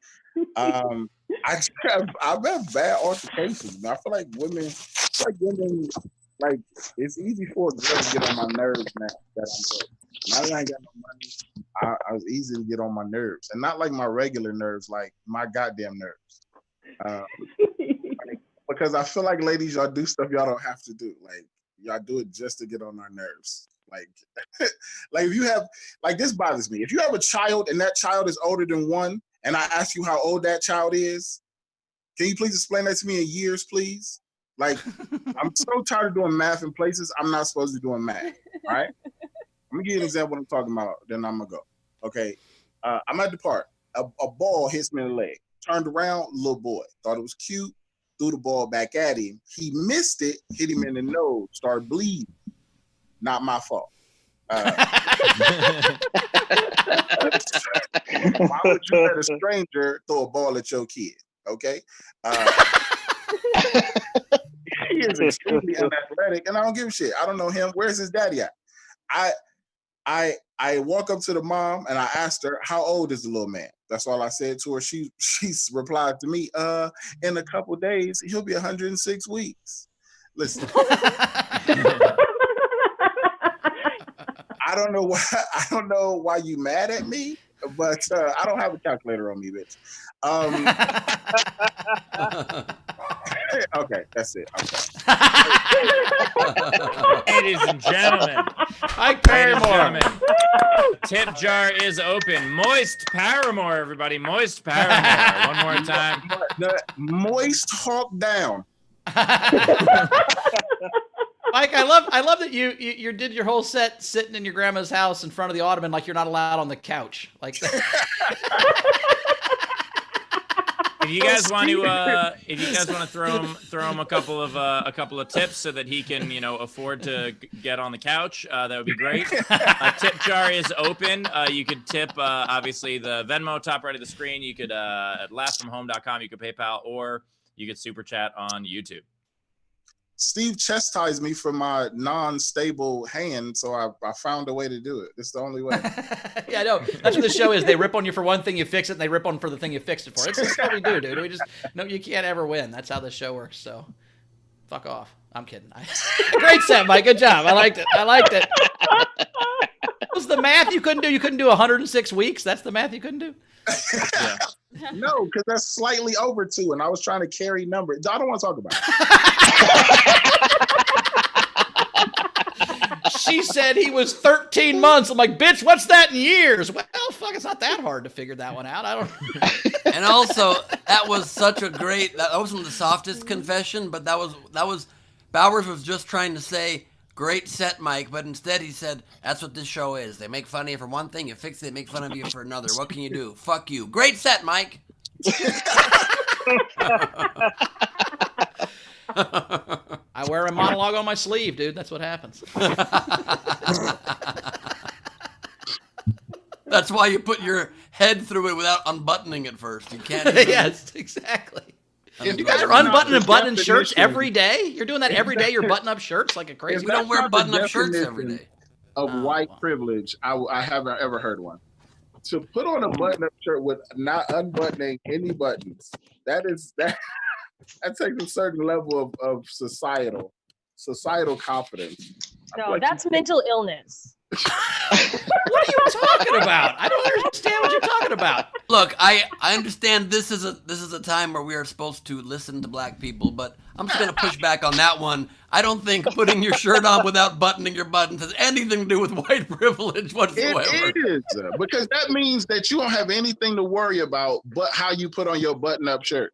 Speaker 5: I've had bad altercations. I feel like women, like, it's easy for a girl to get on my nerves now that I'm broke. Now that I ain't got no money, I was easy to get on my nerves, and not like my regular nerves, like my goddamn nerves. Because I feel like, ladies, y'all do stuff y'all don't have to do. Like, y'all do it just to get on our nerves. Like, like if you have, like this bothers me. If you have a child and that child is older than 1, and I ask you how old that child is, can you please explain that to me in years, please? Like, I'm so tired of doing math in places I'm not supposed to be doing math. All right. Let me give you an example of what I'm talking about. Then I'm gonna go. Okay. I'm at the park. A ball hits me in the leg. Turned around, little boy. Thought it was cute. Threw the ball back at him. He missed it, hit him in the nose, started bleeding. Not my fault. Why would you let a stranger throw a ball at your kid? Okay. He is extremely unathletic, and I don't give a shit. I don't know him. Where's his daddy at? I walk up to the mom and I asked her, how old is the little man? That's all I said to her. She replied to me, in a couple days, he'll be 106 weeks. Listen. I don't know why you mad at me, but I don't have a calculator on me, bitch. Okay, that's it.
Speaker 3: Ladies and gentlemen,
Speaker 2: Paramore.
Speaker 3: Tip jar is open. Moist Paramore, everybody. Moist Paramore. One more time.
Speaker 5: Moist Hawk down.
Speaker 2: Mike, I love that you did your whole set sitting in your grandma's house in front of the ottoman like you're not allowed on the couch. Like that.
Speaker 3: If you guys want to throw him a couple of tips so that he can afford to get on the couch, that would be great. Tip jar is open. You could tip obviously the Venmo top right of the screen. You could at lastfromhome.com. You could PayPal, or you could super chat on YouTube.
Speaker 5: Steve chastised me for my non-stable hand, so I found a way to do it. It's the only way.
Speaker 2: Yeah, I know. That's what the show is. They rip on you for one thing, you fix it, and they rip on for the thing you fixed it for. It's just what we do, dude. We just no, you can't ever win. That's how this show works. So, fuck off. I'm kidding. Great set, Mike. Good job. I liked it. What was the math you couldn't do? You couldn't do 106 weeks. That's the math you couldn't do.
Speaker 3: Yeah.
Speaker 5: No, because that's slightly over 2, and I was trying to carry numbers. I don't want to talk about it.
Speaker 2: She said he was 13 months. I'm like, bitch, what's that in years? Well, fuck, it's not that hard to figure that one out. I don't.
Speaker 1: And also, that was such a great. That wasn't the softest confession, but that was. Bowers was just trying to say, "Great set, Mike," but instead he said, "That's what this show is. They make fun of you for one thing, you fix it, they make fun of you for another. What can you do? Fuck you. Great set, Mike."
Speaker 2: I wear a monologue on my sleeve, dude. That's what happens.
Speaker 1: That's why you put your head through it without unbuttoning it first. You can't.
Speaker 2: Yes, exactly. You guys are unbuttoning and buttoning shirts every day? You're doing that every day? You're buttoning up shirts like a crazy.
Speaker 1: We don't wear button-up shirts every day.
Speaker 5: Of white privilege, I haven't ever heard one. To put on a button-up shirt with not unbuttoning any buttons, that takes a certain level of societal confidence.
Speaker 6: No, that's mental illness.
Speaker 2: What are you talking about? I don't understand what you're talking about.
Speaker 1: Look, I understand this is a time where we are supposed to listen to black people, but I'm just gonna push back on that one. I don't think putting your shirt on without buttoning your buttons has anything to do with white privilege whatsoever.
Speaker 5: It is, because that means that you don't have anything to worry about but how you put on your button-up shirt.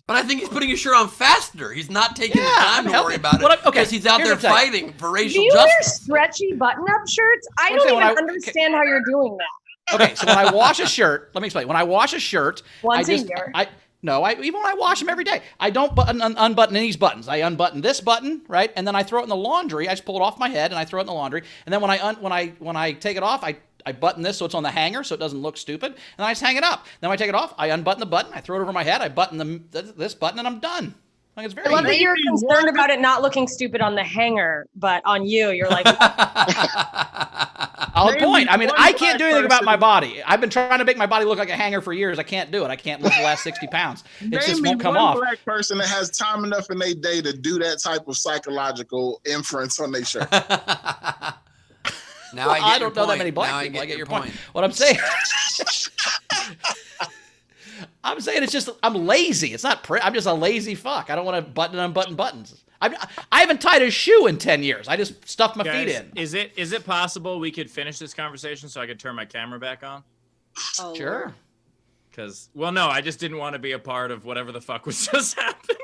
Speaker 1: But I think he's putting his shirt on faster. He's not taking the time to worry about it because he's out there fighting for racial justice.
Speaker 6: Do you wear stretchy button-up shirts? I don't even understand how you're doing that.
Speaker 2: Okay, so when I wash a shirt, let me explain. When I wash a shirt,
Speaker 6: once a year.
Speaker 2: Even when I wash them every day, I don't unbutton these buttons. I unbutton this button, right, and then I throw it in the laundry. I just pull it off my head and I throw it in the laundry. And then when I take it off, I button this so it's on the hanger so it doesn't look stupid, and then I just hang it up. Then when I take it off, I unbutton the button, I throw it over my head, I button this button, and I'm done. Like, it's very
Speaker 6: I love that you're concerned about it not looking stupid on the hanger, but on you're like.
Speaker 2: I'll point. I mean, I can't do anything about my body. I've been trying to make my body look like a hanger for years. I can't do it. I can't lift the last 60 pounds. It just won't come off.
Speaker 5: Name me one black person that has time enough in their day to do that type of psychological inference on their shirt.
Speaker 1: Now
Speaker 2: I don't know that many black people. I get your point. What I'm saying, it's just I'm lazy. It's not. I'm just a lazy fuck. I don't want to button and unbutton buttons. I haven't tied a shoe in 10 years. I just stuffed my feet in.
Speaker 3: Is it possible we could finish this conversation so I could turn my camera back on?
Speaker 4: Oh,
Speaker 2: Sure.
Speaker 4: Lord.
Speaker 3: Because, well, no, I just didn't want to be a part of whatever the fuck was just happening.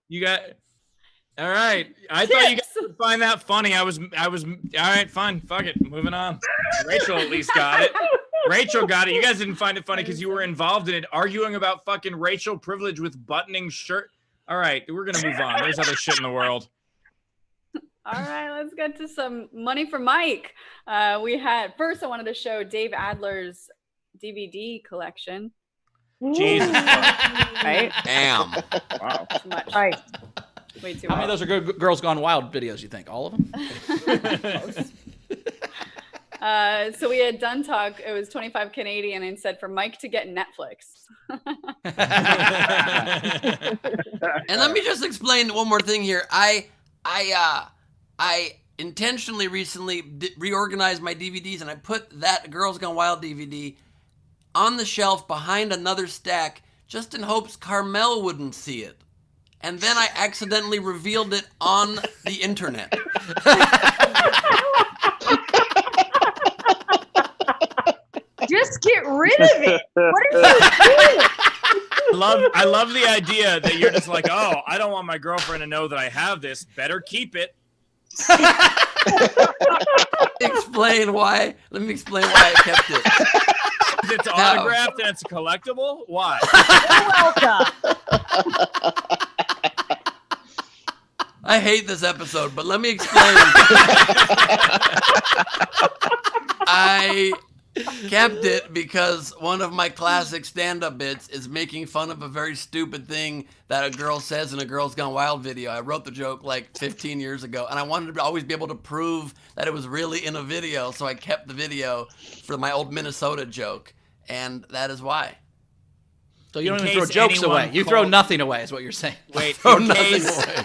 Speaker 3: You got... All right. I thought you guys would find that funny. I was, all right, fine. Fuck it. Moving on. Rachel at least got it. Rachel got it. You guys didn't find it funny because you were involved in it, arguing about fucking racial privilege with buttoning shirt. All right. We're going to move on. There's other shit in the world.
Speaker 4: All right, let's get to some money for Mike. First I wanted to show Dave Adler's DVD collection.
Speaker 3: Jesus.
Speaker 4: Right?
Speaker 1: Damn.
Speaker 5: Wow.
Speaker 4: Too much.
Speaker 6: Right.
Speaker 4: Way too
Speaker 2: How many of
Speaker 4: much.
Speaker 2: those are Girls Gone Wild videos, you think? All of them?
Speaker 4: So we had done talk. It was 25 Canadian and said for Mike to get Netflix.
Speaker 1: And let me just explain one more thing here. I intentionally recently reorganized my DVDs, and I put that Girls Gone Wild DVD on the shelf behind another stack just in hopes Carmel wouldn't see it. And then I accidentally revealed it on the internet.
Speaker 6: Just get rid of it. What are you doing?
Speaker 3: I love the idea that you're just like, oh, I don't want my girlfriend to know that I have this. Better keep it.
Speaker 1: Explain why. Let me explain why I kept it.
Speaker 3: It's autographed and it's a collectible? Why?
Speaker 6: You're welcome.
Speaker 1: I hate this episode, but let me explain. I kept it because one of my classic stand-up bits is making fun of a very stupid thing that a girl says in a Girls Gone Wild video. I wrote the joke like 15 years ago, and I wanted to always be able to prove that it was really in a video, so I kept the video for my old Minnesota joke, and that is why.
Speaker 2: So you
Speaker 3: In
Speaker 2: don't even throw
Speaker 3: case
Speaker 2: jokes
Speaker 3: anyone
Speaker 2: away. You throw
Speaker 3: called-
Speaker 2: nothing away is what you're saying.
Speaker 3: Wait,
Speaker 1: Throw
Speaker 3: in
Speaker 1: nothing
Speaker 3: case,
Speaker 1: away.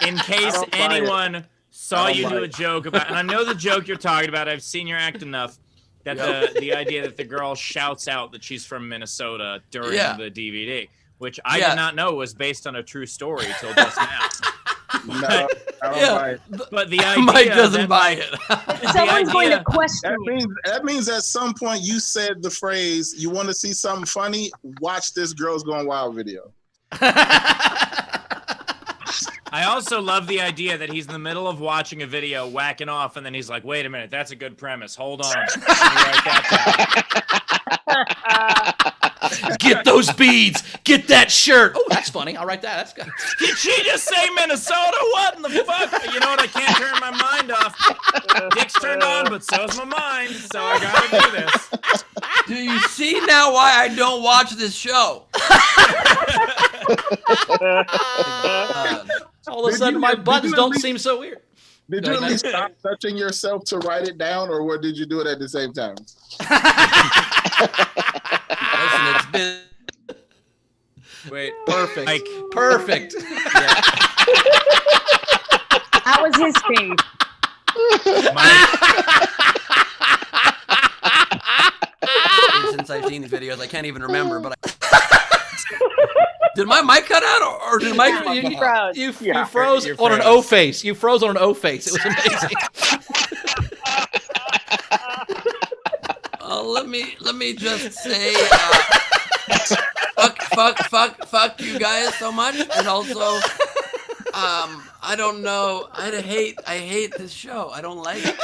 Speaker 3: in case
Speaker 5: don't buy it.
Speaker 3: anyone saw
Speaker 5: I don't
Speaker 3: you
Speaker 5: buy
Speaker 3: do a
Speaker 5: it.
Speaker 3: joke about, and I know the joke you're talking about, I've seen your act enough, that the idea that the girl shouts out that she's from Minnesota during
Speaker 1: Yeah.
Speaker 3: the DVD, which I
Speaker 1: Yeah.
Speaker 3: did not know was based on a true story till just now.
Speaker 5: No, I don't buy it.
Speaker 3: But the idea
Speaker 1: Mike doesn't
Speaker 3: that,
Speaker 1: buy
Speaker 3: like,
Speaker 1: it.
Speaker 6: Someone's going to
Speaker 3: idea-
Speaker 6: question you.
Speaker 5: That means at some point you said the phrase, you want to see something funny? Watch this Girls Gone Wild video.
Speaker 3: I also love the idea that he's in the middle of watching a video, whacking off, and then he's like, wait a minute, that's a good premise. Hold on. Let me write that down.
Speaker 2: Get those beads. Get that shirt. Oh, that's funny. I'll write that. That's good.
Speaker 3: Did she just say Minnesota? What in the fuck? You know what? I can't turn my mind off. Dick's turned on, but so's my mind. So I gotta do this.
Speaker 1: Do you see now why I don't watch this show?
Speaker 2: All of a
Speaker 5: Did
Speaker 2: sudden,
Speaker 5: you-
Speaker 2: my
Speaker 5: did
Speaker 2: buttons
Speaker 5: you
Speaker 2: don't
Speaker 5: at
Speaker 2: seem so weird.
Speaker 5: Did
Speaker 2: Go
Speaker 5: you at
Speaker 2: ahead.
Speaker 5: least stop touching yourself to write it down, or what did you do it at the same time?
Speaker 1: Listen, it's been
Speaker 3: Wait.
Speaker 2: Perfect.
Speaker 3: Mike.
Speaker 2: Perfect.
Speaker 6: That was his face.
Speaker 1: since I've seen these videos. I can't even remember, but did my mic cut out, or did Mike?
Speaker 2: You
Speaker 9: froze.
Speaker 2: You
Speaker 7: Yeah.
Speaker 2: froze
Speaker 3: You're
Speaker 2: on an
Speaker 3: froze.
Speaker 2: O face. You froze on an O face. It was amazing.
Speaker 1: Let me just say, fuck you guys so much, and also, I don't know. I hate this show. I don't like it.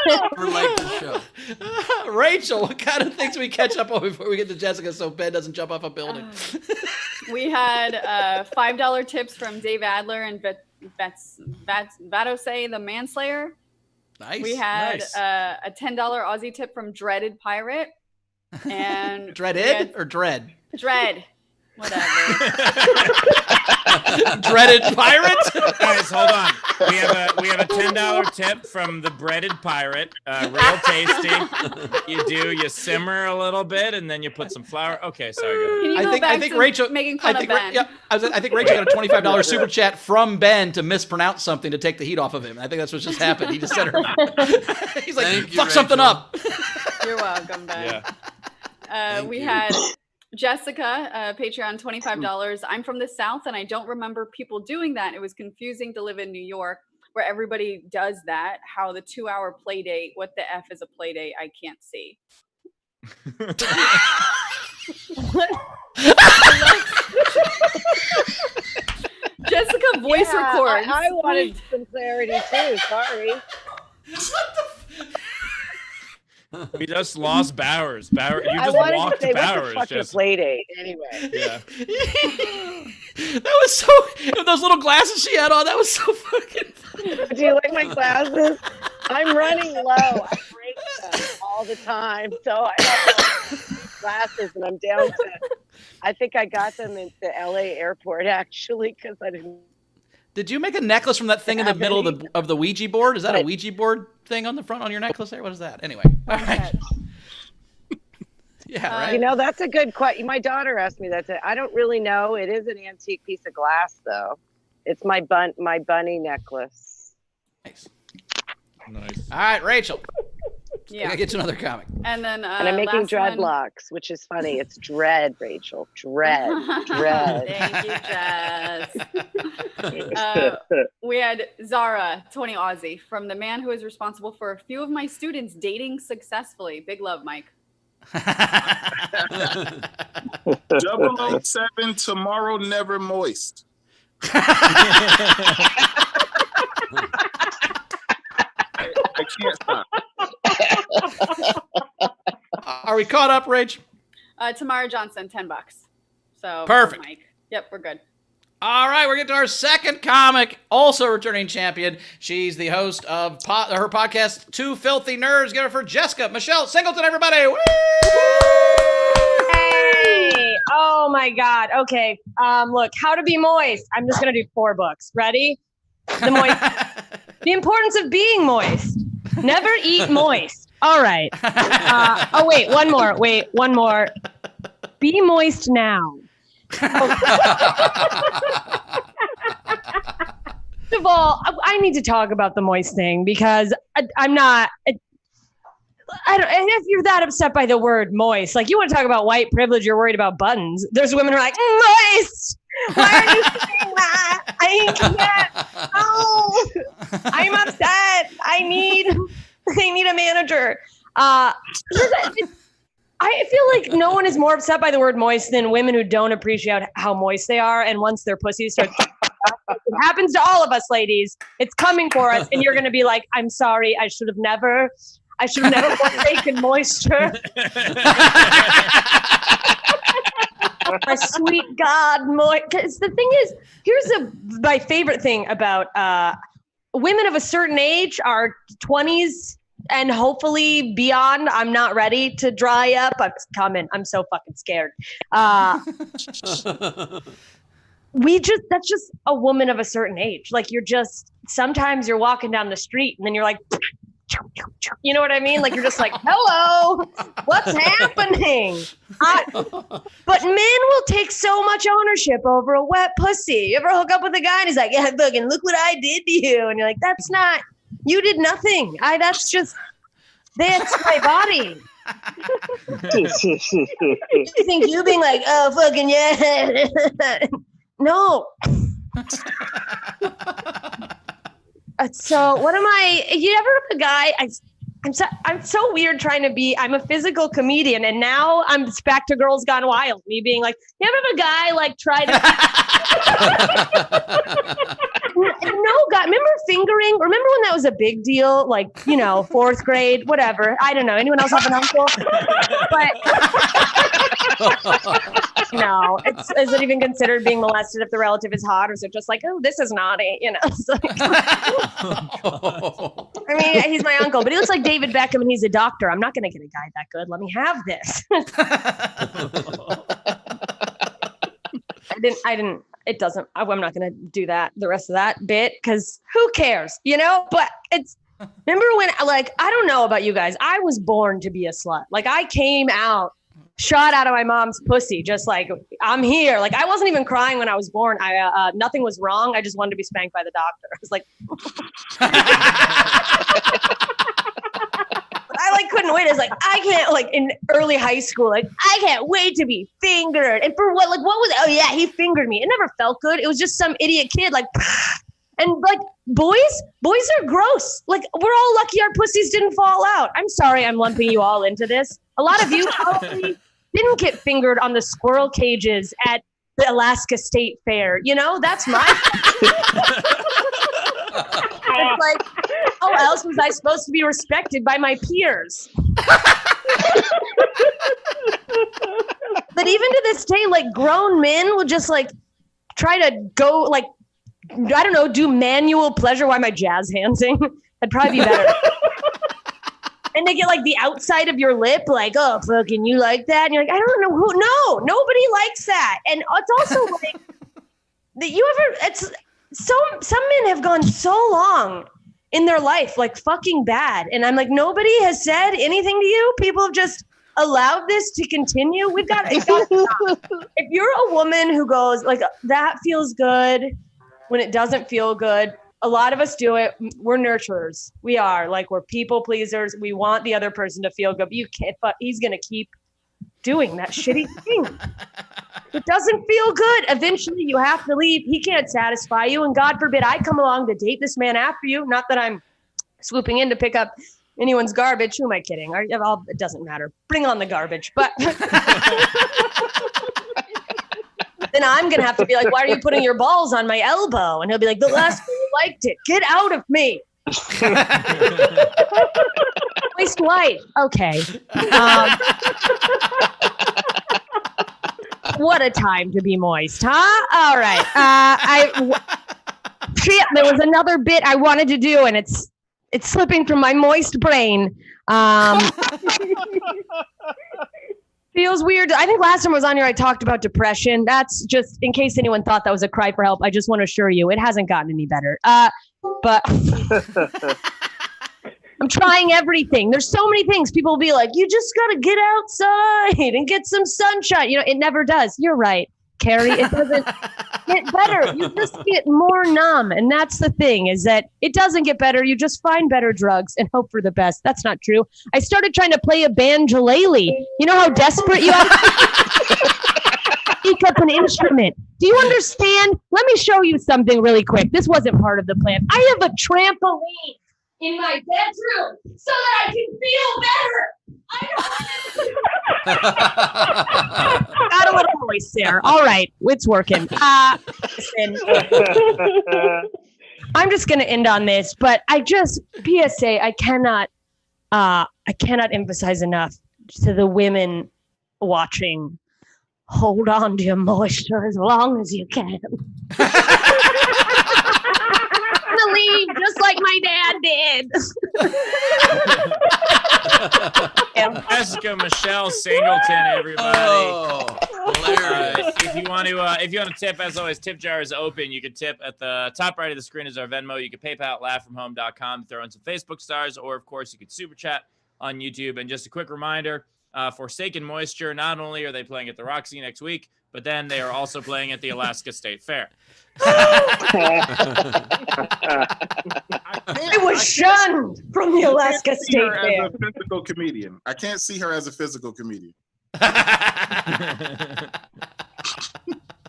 Speaker 1: I never liked this show.
Speaker 2: Rachel, what kind of things we catch up on before we get to Jessica so Ben doesn't jump off a building?
Speaker 4: We had $5 tips from Dave Adler and Vatose the Manslayer.
Speaker 2: Nice.
Speaker 4: We had
Speaker 3: nice.
Speaker 4: a $10 Aussie tip from Dreaded Pirate. And
Speaker 2: Dreaded or Dread?
Speaker 4: Dread. Whatever.
Speaker 2: Dreaded Pirate?
Speaker 3: Guys, hold on. We have a $10 tip from the breaded pirate. Real tasty. You simmer a little bit and then you put some flour. Okay, sorry. Go ahead.
Speaker 4: Can you
Speaker 2: I
Speaker 4: go
Speaker 2: think
Speaker 4: back to
Speaker 2: Rachel
Speaker 4: making fun of Ben?
Speaker 2: I think Rachel got a $25 super chat from Ben to mispronounce something to take the heat off of him. I think that's what just happened. He just said her. He's like,
Speaker 1: Thank you,
Speaker 2: fuck something
Speaker 1: Rachel.
Speaker 2: up.
Speaker 4: You're welcome, Ben.
Speaker 3: Yeah.
Speaker 4: We
Speaker 1: you.
Speaker 4: had Jessica, Patreon, $25. I'm from the South, and I don't remember people doing that. It was confusing to live in New York, where everybody does that. How the 2-hour play date? What the f is a play date? I can't see. Jessica voice records.
Speaker 10: I wanted some clarity too. Sorry.
Speaker 3: We just lost Bowers. You
Speaker 10: I
Speaker 3: just
Speaker 10: wanted
Speaker 3: walked
Speaker 10: to say,
Speaker 3: Bowers.
Speaker 10: what's the fucking play date anyway?
Speaker 3: Yeah.
Speaker 2: That was so. Those little glasses she had on. That was so fucking funny.
Speaker 10: Do you like my glasses? I'm running low. I break them all the time, so I have glasses, and I'm down to. I think I got them at the LA airport actually because I didn't.
Speaker 2: Did you make a necklace from that thing in the middle of the Ouija board? Is that a Ouija board thing on the front on your necklace there? What is that? Anyway. All right. Yeah, right.
Speaker 10: You know, that's a good question. My daughter asked me that. I don't really know. It is an antique piece of glass, though. It's my bunny necklace.
Speaker 2: Nice.
Speaker 3: Nice.
Speaker 2: All right, Rachel.
Speaker 4: Yeah.
Speaker 2: I get to another comic.
Speaker 4: And then
Speaker 10: and I'm making
Speaker 4: last one.
Speaker 10: dreadlocks, which is funny. It's dread, Rachel. Dread.
Speaker 4: Thank you, Jess. We had Zara, 20 Aussie, from the man who is responsible for a few of my students dating successfully. Big love, Mike.
Speaker 5: 007 tomorrow never moist. I can't stop.
Speaker 2: Are we caught up, Rach?
Speaker 4: Tamara Johnson, $10. So
Speaker 2: Perfect.
Speaker 4: Mike. Yep, we're good.
Speaker 2: All right, we're getting to our second comic, also returning champion. She's the host of her podcast, Two Filthy Nerds. Give it for Jessica Michelle Singleton, everybody. Woo!
Speaker 6: Hey! Oh my God. Okay. Look, How to Be Moist. I'm just gonna do 4 books. Ready? The importance of being moist. Never eat moist. All right. Wait, one more. Be moist now. First of all, I need to talk about the moist thing because I'm not. I don't. And if you're that upset by the word moist, like you want to talk about white privilege, you're worried about buttons. There's women who are like moist. Why are you saying that? I can't. Oh, I'm upset. I need a manager. I feel like no one is more upset by the word moist than women who don't appreciate how moist they are. And once their pussies start, it happens to all of us, ladies. It's coming for us, and you're going to be like, "I'm sorry. I should have never forsaken moisture." My sweet God, because the thing is, here's my favorite thing about women of a certain age, our 20s and hopefully beyond. I'm not ready to dry up. I'm coming. I'm so fucking scared. That's just a woman of a certain age. Like sometimes you're walking down the street and then you're like, you know what I mean? Like you're just like, hello, what's happening? But men will take so much ownership over a wet pussy. You ever hook up with a guy and he's like, yeah, fucking look what I did to you. And you're like, you did nothing. That's my body. You think you being like, oh, fucking yeah. No. So what am I? You ever have a guy? I'm so weird trying to be. I'm a physical comedian, and now I'm back to Girls Gone Wild. Me being like, you ever have a guy like try to? No, God. Remember fingering? Remember when that was a big deal? Like 4th grade, whatever. I don't know. Anyone else have an uncle? But no, is it even considered being molested if the relative is hot, or is it just like, oh, this is naughty? It's like, I mean, he's my uncle, but he looks like David Beckham, and he's a doctor. I'm not going to get a guy that good. Let me have this. It doesn't. I'm not going to do that. The rest of that bit, because who cares? But remember when? Like, I don't know about you guys. I was born to be a slut. Like, I came out. Shot out of my mom's pussy, just like I'm here. Like I wasn't even crying when I was born. Nothing was wrong. I just wanted to be spanked by the doctor. I was like, I couldn't couldn't wait. I was like, I can't, like in early high school, like, I can't wait to be fingered. And for what, like, what was, oh yeah, he fingered me. It never felt good. It was just some idiot kid, like, and like boys are gross. Like, we're all lucky our pussies didn't fall out. I'm sorry I'm lumping you all into this. A lot of you probably didn't get fingered on the squirrel cages at the Alaska State Fair. You know, that's my. It's like, how else was I supposed to be respected by my peers? But even to this day, like grown men will just like try to go like, I don't know, do manual pleasure. Why am I jazz handsing? That'd probably be better. And they get like the outside of your lip, like, oh, fucking you like that? And you're like, I don't know who. No, nobody likes that. And it's also like that it's some men have gone so long in their life, like fucking bad. And I'm like, nobody has said anything to you. People have just allowed this to continue. It's gotta stop. If you're a woman who goes like, that feels good when it doesn't feel good, a lot of us do it. We're nurturers. We are like, we're people pleasers. We want the other person to feel good. But you can't, but he's going to keep doing that shitty thing. It doesn't feel good. Eventually you have to leave. He can't satisfy you. And God forbid I come along to date this man after you. Not that I'm swooping in to pick up anyone's garbage. Who am I kidding? It doesn't matter. Bring on the garbage. But then I'm going to have to be like, why are you putting your balls on my elbow? And he'll be like, the last time you liked it. Get out of me. Waste life. Okay. What a time to be moist, huh? All right. Shit, there was another bit I wanted to do, and it's slipping from my moist brain. Feels weird. I think last time I was on here, I talked about depression. That's just in case anyone thought that was a cry for help. I just want to assure you, it hasn't gotten any better. But I'm trying everything. There's so many things. People will be like, you just got to get outside and get some sunshine. You know, it never does. You're right, Carrie. It doesn't get better. You just get more numb. And that's the thing, is that it doesn't get better. You just find better drugs and hope for the best. That's not true. I started trying to play a banjolele. You know how desperate you have to pick up an instrument. Do you understand? Let me show you something really quick. This wasn't part of the plan. I have a trampoline in my bedroom so that I can feel better. Got a little voice there. All right, it's working. Listen, I'm just gonna end on this, but PSA, I cannot emphasize enough to the women watching. Hold on to your moisture as long as you can. Leave just like my dad did.
Speaker 3: Jessica Michelle Singleton, everybody.
Speaker 1: Oh, hilarious.
Speaker 3: If you want to tip, as always, tip jar is open. You can tip at the top right of the screen is our Venmo. You can PayPal at laughfromhome.com, throw in some Facebook stars, or of course you could super chat on YouTube. And just a quick reminder, Forsaken Moisture, not only are they playing at the Roxy next week, but then they are also playing at the Alaska State Fair.
Speaker 6: I was shunned from the Alaska State Fair.
Speaker 5: As a physical comedian. I can't see her as a physical comedian.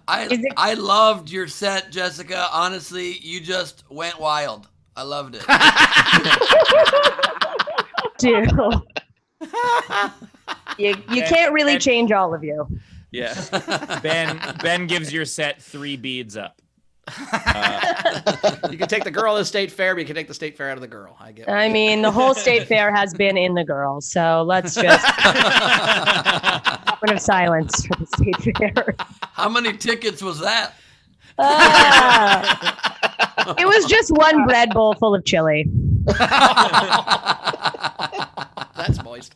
Speaker 1: I loved your set, Jessica. Honestly, you just went wild. I loved it.
Speaker 6: Dude. You can't really change all of you.
Speaker 3: Yeah. Ben gives your set 3 beads up.
Speaker 2: You can take the girl to the state fair, but you can take the state fair out of the girl.
Speaker 6: I mean, the whole state fair has been in the girl, so let's just moment of silence for the state fair.
Speaker 1: How many tickets was that?
Speaker 6: It was just one bread bowl full of chili.
Speaker 2: That's moist.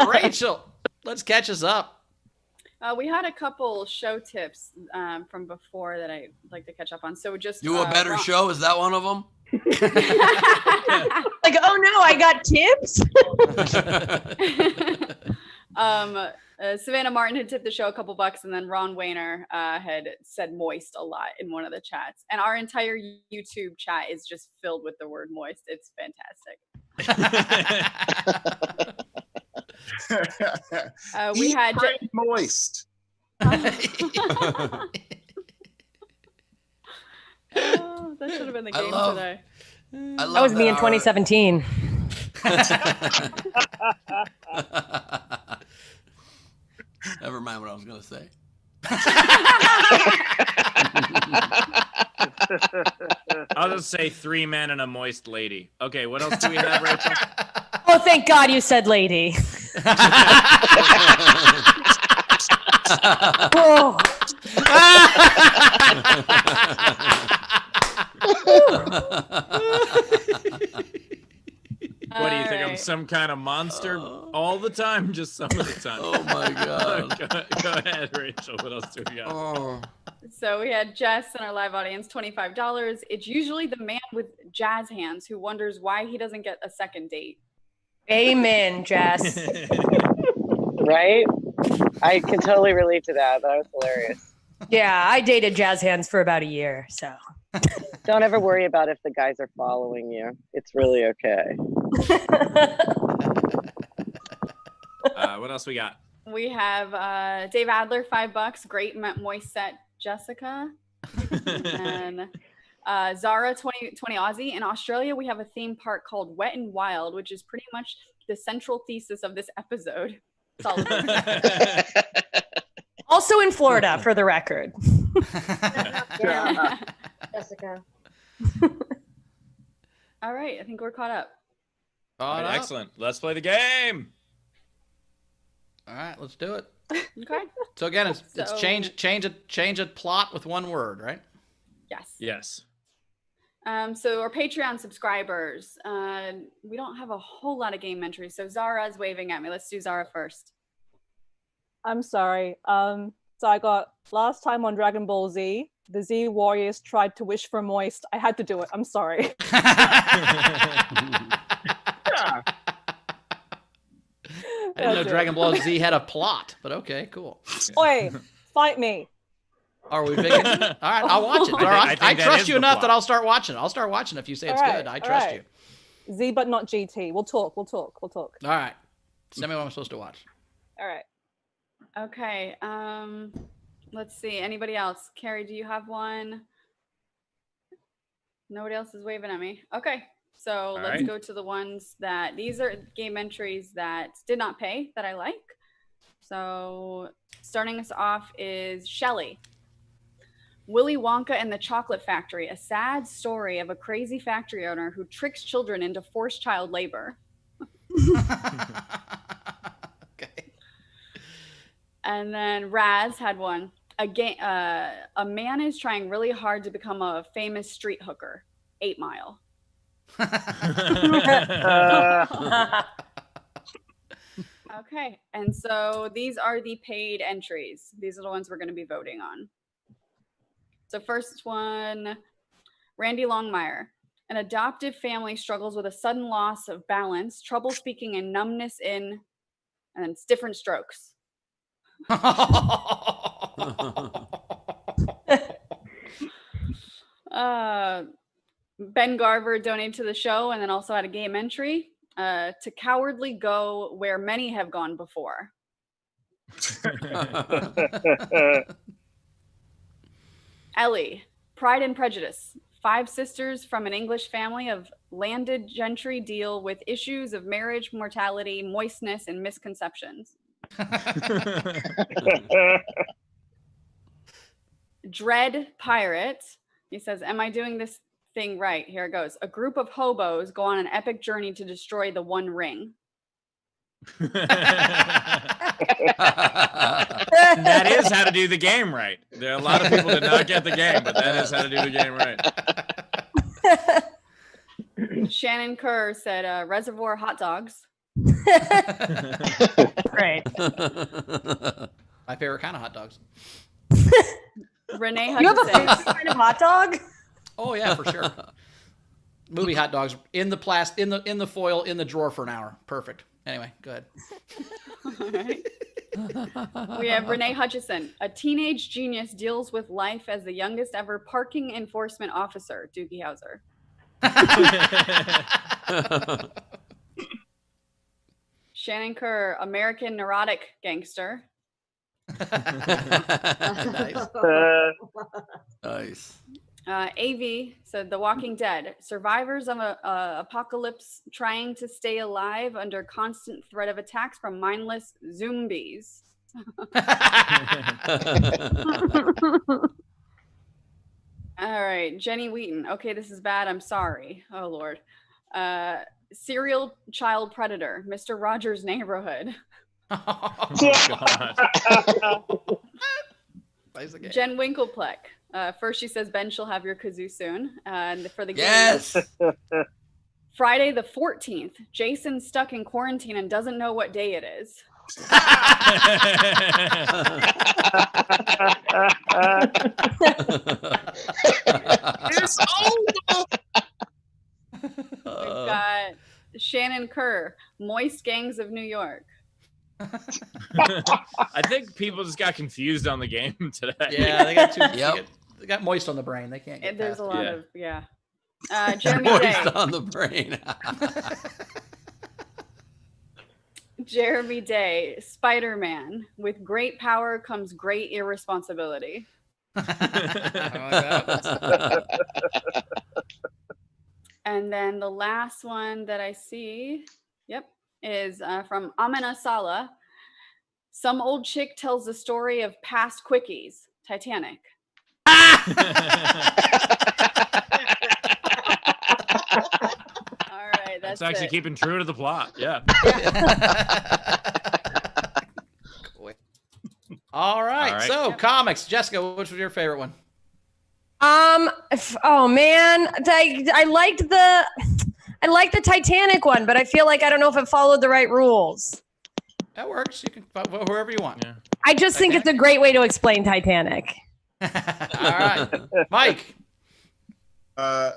Speaker 2: Rachel, let's catch us up.
Speaker 4: We had a couple show tips from before that I'd like to catch up on. So just
Speaker 1: do a better show. Is that one of them?
Speaker 6: Like, oh no, I got tips.
Speaker 4: Savannah Martin had tipped the show a couple bucks, and then Ron Wayner had said moist a lot in one of the chats. And our entire YouTube chat is just filled with the word moist. It's fantastic. We
Speaker 5: Eat,
Speaker 4: had
Speaker 5: pray, moist.
Speaker 4: Oh, that should have been the game today.
Speaker 6: That was me in 2017.
Speaker 1: Never mind what I was going to say.
Speaker 3: I'll just say 3 men and a moist lady. Okay, what else do we have, Rachel?
Speaker 6: Oh, thank God you said lady. Oh.
Speaker 3: What do you think? I'm some kind of monster all the time, just some of the time.
Speaker 1: Oh my God.
Speaker 3: Go ahead, Rachel. What else do we got?
Speaker 1: Oh.
Speaker 4: So we had Jess in our live audience, $25. It's usually the man with jazz hands who wonders why he doesn't get a second date.
Speaker 6: Amen, Jess.
Speaker 10: Right? I can totally relate to that. That was hilarious.
Speaker 6: Yeah, I dated jazz hands for about a year, so.
Speaker 10: Don't ever worry about if the guys are following you. It's really okay.
Speaker 3: What else we got?
Speaker 4: We have Dave Adler, $5. Great moist set, Jessica. And Zara, 20 Aussie. In Australia, we have a theme park called Wet and Wild, which is pretty much the central thesis of this episode.
Speaker 6: Also in Florida, for the record.
Speaker 4: Yeah.
Speaker 6: Jessica.
Speaker 4: All right, I think we're caught up.
Speaker 3: All right, excellent. Let's play the game.
Speaker 2: All right, let's do it.
Speaker 4: Okay.
Speaker 2: So again, it's change a plot with one word, right?
Speaker 4: Yes.
Speaker 3: Yes.
Speaker 4: So our Patreon subscribers, we don't have a whole lot of game entries. So Zara's waving at me. Let's do Zara first.
Speaker 9: I'm sorry. So I got last time on Dragon Ball Z, the Z Warriors tried to wish for moist. I had to do it. I'm sorry.
Speaker 2: I didn't know Dragon Ball Z had a plot, but okay, cool.
Speaker 9: Oi, fight me.
Speaker 2: Are we big? All right, I'll watch it. I trust you enough that I'll start watching it. I'll start watching it if you say it's good. I trust you.
Speaker 9: Z, but not GT. We'll talk.
Speaker 2: All right. Send me what I'm supposed to watch.
Speaker 9: All right.
Speaker 4: Okay. Let's see. Anybody else? Carrie, do you have one? Nobody else is waving at me. Okay. So let's go to the ones that these are game entries that did not pay that I like. So starting us off is Shelley. Willy Wonka and the Chocolate Factory, a sad story of a crazy factory owner who tricks children into forced child labor.
Speaker 2: Okay.
Speaker 4: And then Raz had one. A man is trying really hard to become a famous street hooker. 8 Mile. Okay, and so these are the paid entries. These are the ones we're going to be voting on. So first one, Randy Longmire. An adoptive family struggles with a sudden loss of balance, trouble speaking, and numbness in, and it's different strokes. Ben Garver donated to the show and then also had a game entry to cowardly go where many have gone before. Ellie, Pride and Prejudice. 5 sisters from an English family of landed gentry deal with issues of marriage, mortality, moistness, and misconceptions. Dread Pirate. He says, am I doing this thing right? Here it goes. A group of hobos go on an epic journey to destroy the One Ring.
Speaker 3: That is how to do the game right. There are a lot of people that did not get the game, but that is how to do the game right.
Speaker 4: Shannon Kerr said Reservoir Hot Dogs.
Speaker 6: Great.
Speaker 2: My favorite kind of hot dogs.
Speaker 4: Renee
Speaker 6: You have a
Speaker 4: Hutchinson.
Speaker 6: favorite kind of hot dog?
Speaker 2: Oh yeah, for sure. Movie hot dogs in the in the foil in the drawer for an hour. Perfect. Anyway, go ahead.
Speaker 4: All right. We have Renee Hutchison. A teenage genius deals with life as the youngest ever parking enforcement officer, Doogie Howser. Shannon Kerr, American neurotic gangster.
Speaker 2: Nice.
Speaker 1: Nice.
Speaker 4: AV said The Walking Dead, survivors of a apocalypse trying to stay alive under constant threat of attacks from mindless zombies. All right, Jenny Wheaton. Okay, this is bad. I'm sorry. Oh Lord. Serial child predator, Mr. Rogers' Neighborhood.
Speaker 3: Oh, God.
Speaker 4: Jen Winklepleck. First, she says, Ben, she'll have your kazoo soon. And for the game,
Speaker 1: Yes.
Speaker 4: Friday the 14th. Jason's stuck in quarantine and doesn't know what day it is.
Speaker 5: It's over.
Speaker 4: We've got Shannon Kerr, Moist Gangs of New York.
Speaker 3: I think people just got confused on the game today.
Speaker 2: Yeah, they got too.
Speaker 1: Yep.
Speaker 2: They got moist on the brain. They can't get
Speaker 4: There's
Speaker 2: past
Speaker 4: a
Speaker 2: it.
Speaker 4: lot of, Jeremy
Speaker 1: Moist
Speaker 4: Day.
Speaker 1: on the brain.
Speaker 4: Jeremy Day, Spider-Man. With great power comes great irresponsibility. And then the last one that I see, is from Amina Sala. Some old chick tells the story of past quickies. Titanic. All right, that's
Speaker 3: actually
Speaker 4: it.
Speaker 3: keeping true to the plot. Yeah.
Speaker 2: All right.
Speaker 3: All right.
Speaker 2: So comics, Jessica, which was your favorite one?
Speaker 6: Oh man, I liked the Titanic one, but I feel like I don't know if it followed the right rules.
Speaker 2: That works. You can vote whoever you want.
Speaker 3: Yeah.
Speaker 6: I just think it's a great way to explain Titanic.
Speaker 2: All right, Mike.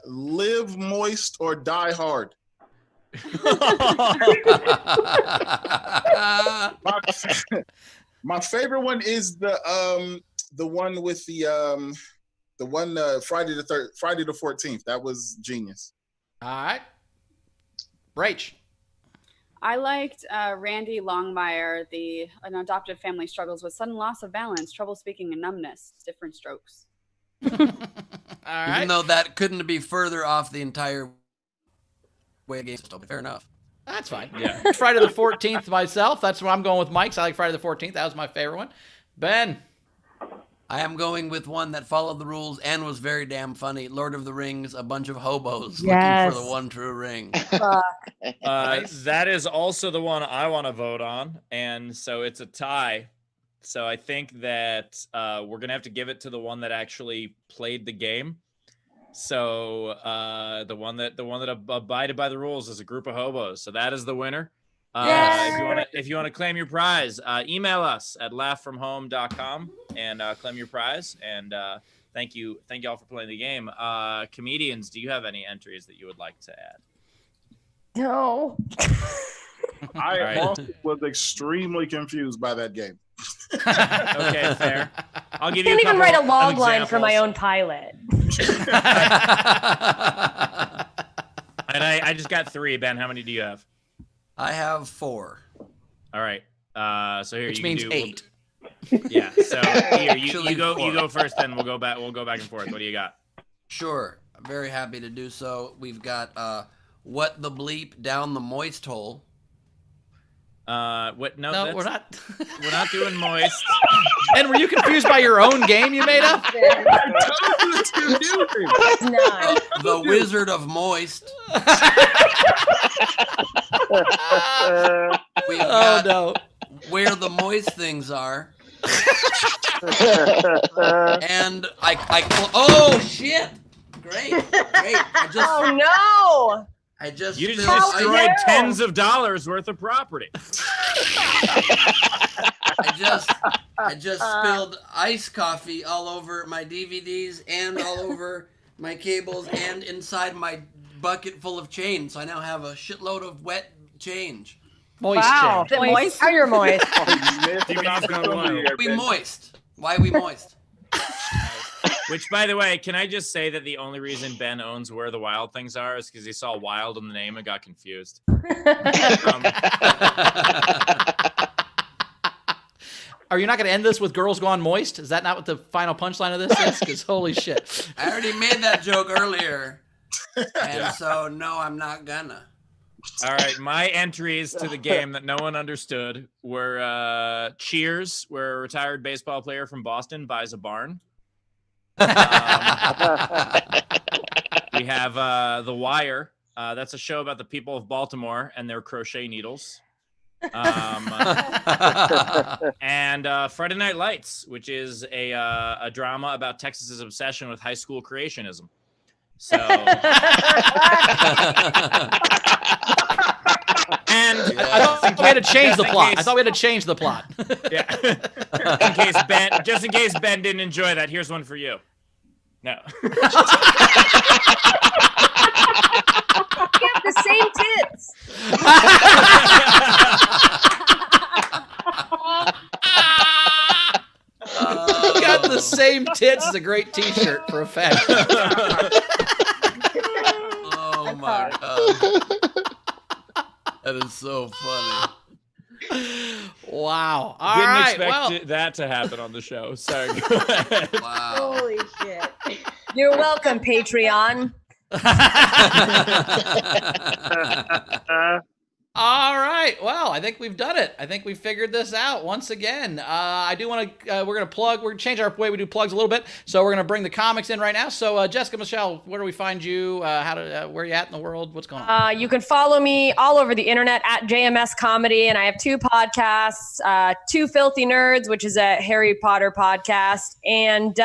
Speaker 5: Live moist or die hard. My favorite one is the one with the one Friday the 14th. That was genius.
Speaker 2: All right, Rach.
Speaker 4: I liked Randy Longmire, an adopted family struggles with sudden loss of balance, trouble speaking, and numbness. Different strokes.
Speaker 2: All right.
Speaker 1: Even though that couldn't be further off the entire way of the game system. Fair enough.
Speaker 2: That's fine.
Speaker 3: Yeah.
Speaker 2: Friday the 14th myself. That's what I'm going with Mike's. I like Friday the 14th. That was my favorite one. Ben.
Speaker 1: I am going with one that followed the rules and was very damn funny. Lord of the Rings, a bunch of hobos looking for the one true ring.
Speaker 3: That is also the one I want to vote on, and so it's a tie. So I think that we're gonna have to give it to the one that actually played the game. So the one that abided by the rules is a group of hobos. So that is the winner. If you want to claim your prize, email us at laughfromhome.com and claim your prize. And thank you all for playing the game. Comedians, do you have any entries that you would like to add?
Speaker 6: No.
Speaker 5: I also was extremely confused by that game.
Speaker 3: Okay, fair. I'll give
Speaker 6: I
Speaker 3: you.
Speaker 6: can't even write a log
Speaker 3: of
Speaker 6: line for my
Speaker 3: examples.
Speaker 6: own pilot.
Speaker 3: And I just got 3. Ben, how many do you have?
Speaker 1: I have 4.
Speaker 3: All right. So here
Speaker 2: Which
Speaker 3: you
Speaker 2: means
Speaker 3: can do
Speaker 2: 8.
Speaker 3: Yeah. So here
Speaker 1: Actually,
Speaker 3: you go.
Speaker 1: 4.
Speaker 3: You go first. Then we'll go back. We'll go back and forth. What do you got?
Speaker 1: Sure. I'm very happy to do so. We've got what the bleep down the moist hole.
Speaker 3: What? No,
Speaker 2: No, we're not.
Speaker 3: We're not doing moist.
Speaker 2: And were you confused by your own game you made up?
Speaker 1: The Wizard of Moist. We've got
Speaker 2: no.
Speaker 1: Where the moist things are. And oh shit! Great.
Speaker 6: Oh no!
Speaker 1: I just
Speaker 3: You just
Speaker 1: spilled
Speaker 3: destroyed tens of dollars worth of property.
Speaker 1: I just spilled iced coffee all over my DVDs and all over my cables and inside my bucket full of change. So I now have a shitload of wet change.
Speaker 2: Moist
Speaker 6: Wow.
Speaker 2: change.
Speaker 6: Moist. How you're moist?
Speaker 1: We moist. Why we moist?
Speaker 3: Which, by the way, can I just say that the only reason Ben owns Where the Wild Things Are is because he saw wild in the name and got confused.
Speaker 2: Are you not going to end this with Girls Gone Moist? Is that not what the final punchline of this is? Because holy shit.
Speaker 1: I already made that joke earlier. And so, no, I'm not gonna.
Speaker 3: All right, my entries to the game that no one understood were Cheers, where a retired baseball player from Boston buys a barn. We have The Wire. That's a show about the people of Baltimore and their crochet needles. And Friday Night Lights, which is a drama about Texas's obsession with high school creationism. So, and
Speaker 2: I thought we had to change the plot. I thought we had to change the plot.
Speaker 3: Yeah. Just in case Ben didn't enjoy that, here's one for you. No.
Speaker 6: We have the same tits.
Speaker 2: Got the same tits is a great T-shirt for a fact.
Speaker 1: Oh my god, that is so funny.
Speaker 2: Wow!
Speaker 3: Didn't expect that to happen on the show. Sorry. Go ahead.
Speaker 1: Wow.
Speaker 10: Holy shit.
Speaker 6: You're welcome, Patreon.
Speaker 2: All right. Well, I think we've done it. I think we figured this out once again. I do want to. We're going to change our way we do plugs a little bit. So we're going to bring the comics in right now. So Jessica, Michelle, where do we find you? Where are you at in the world? What's going on?
Speaker 6: You can follow me all over the internet at JMS Comedy, and I have 2 podcasts: Two Filthy Nerds, which is a Harry Potter podcast, and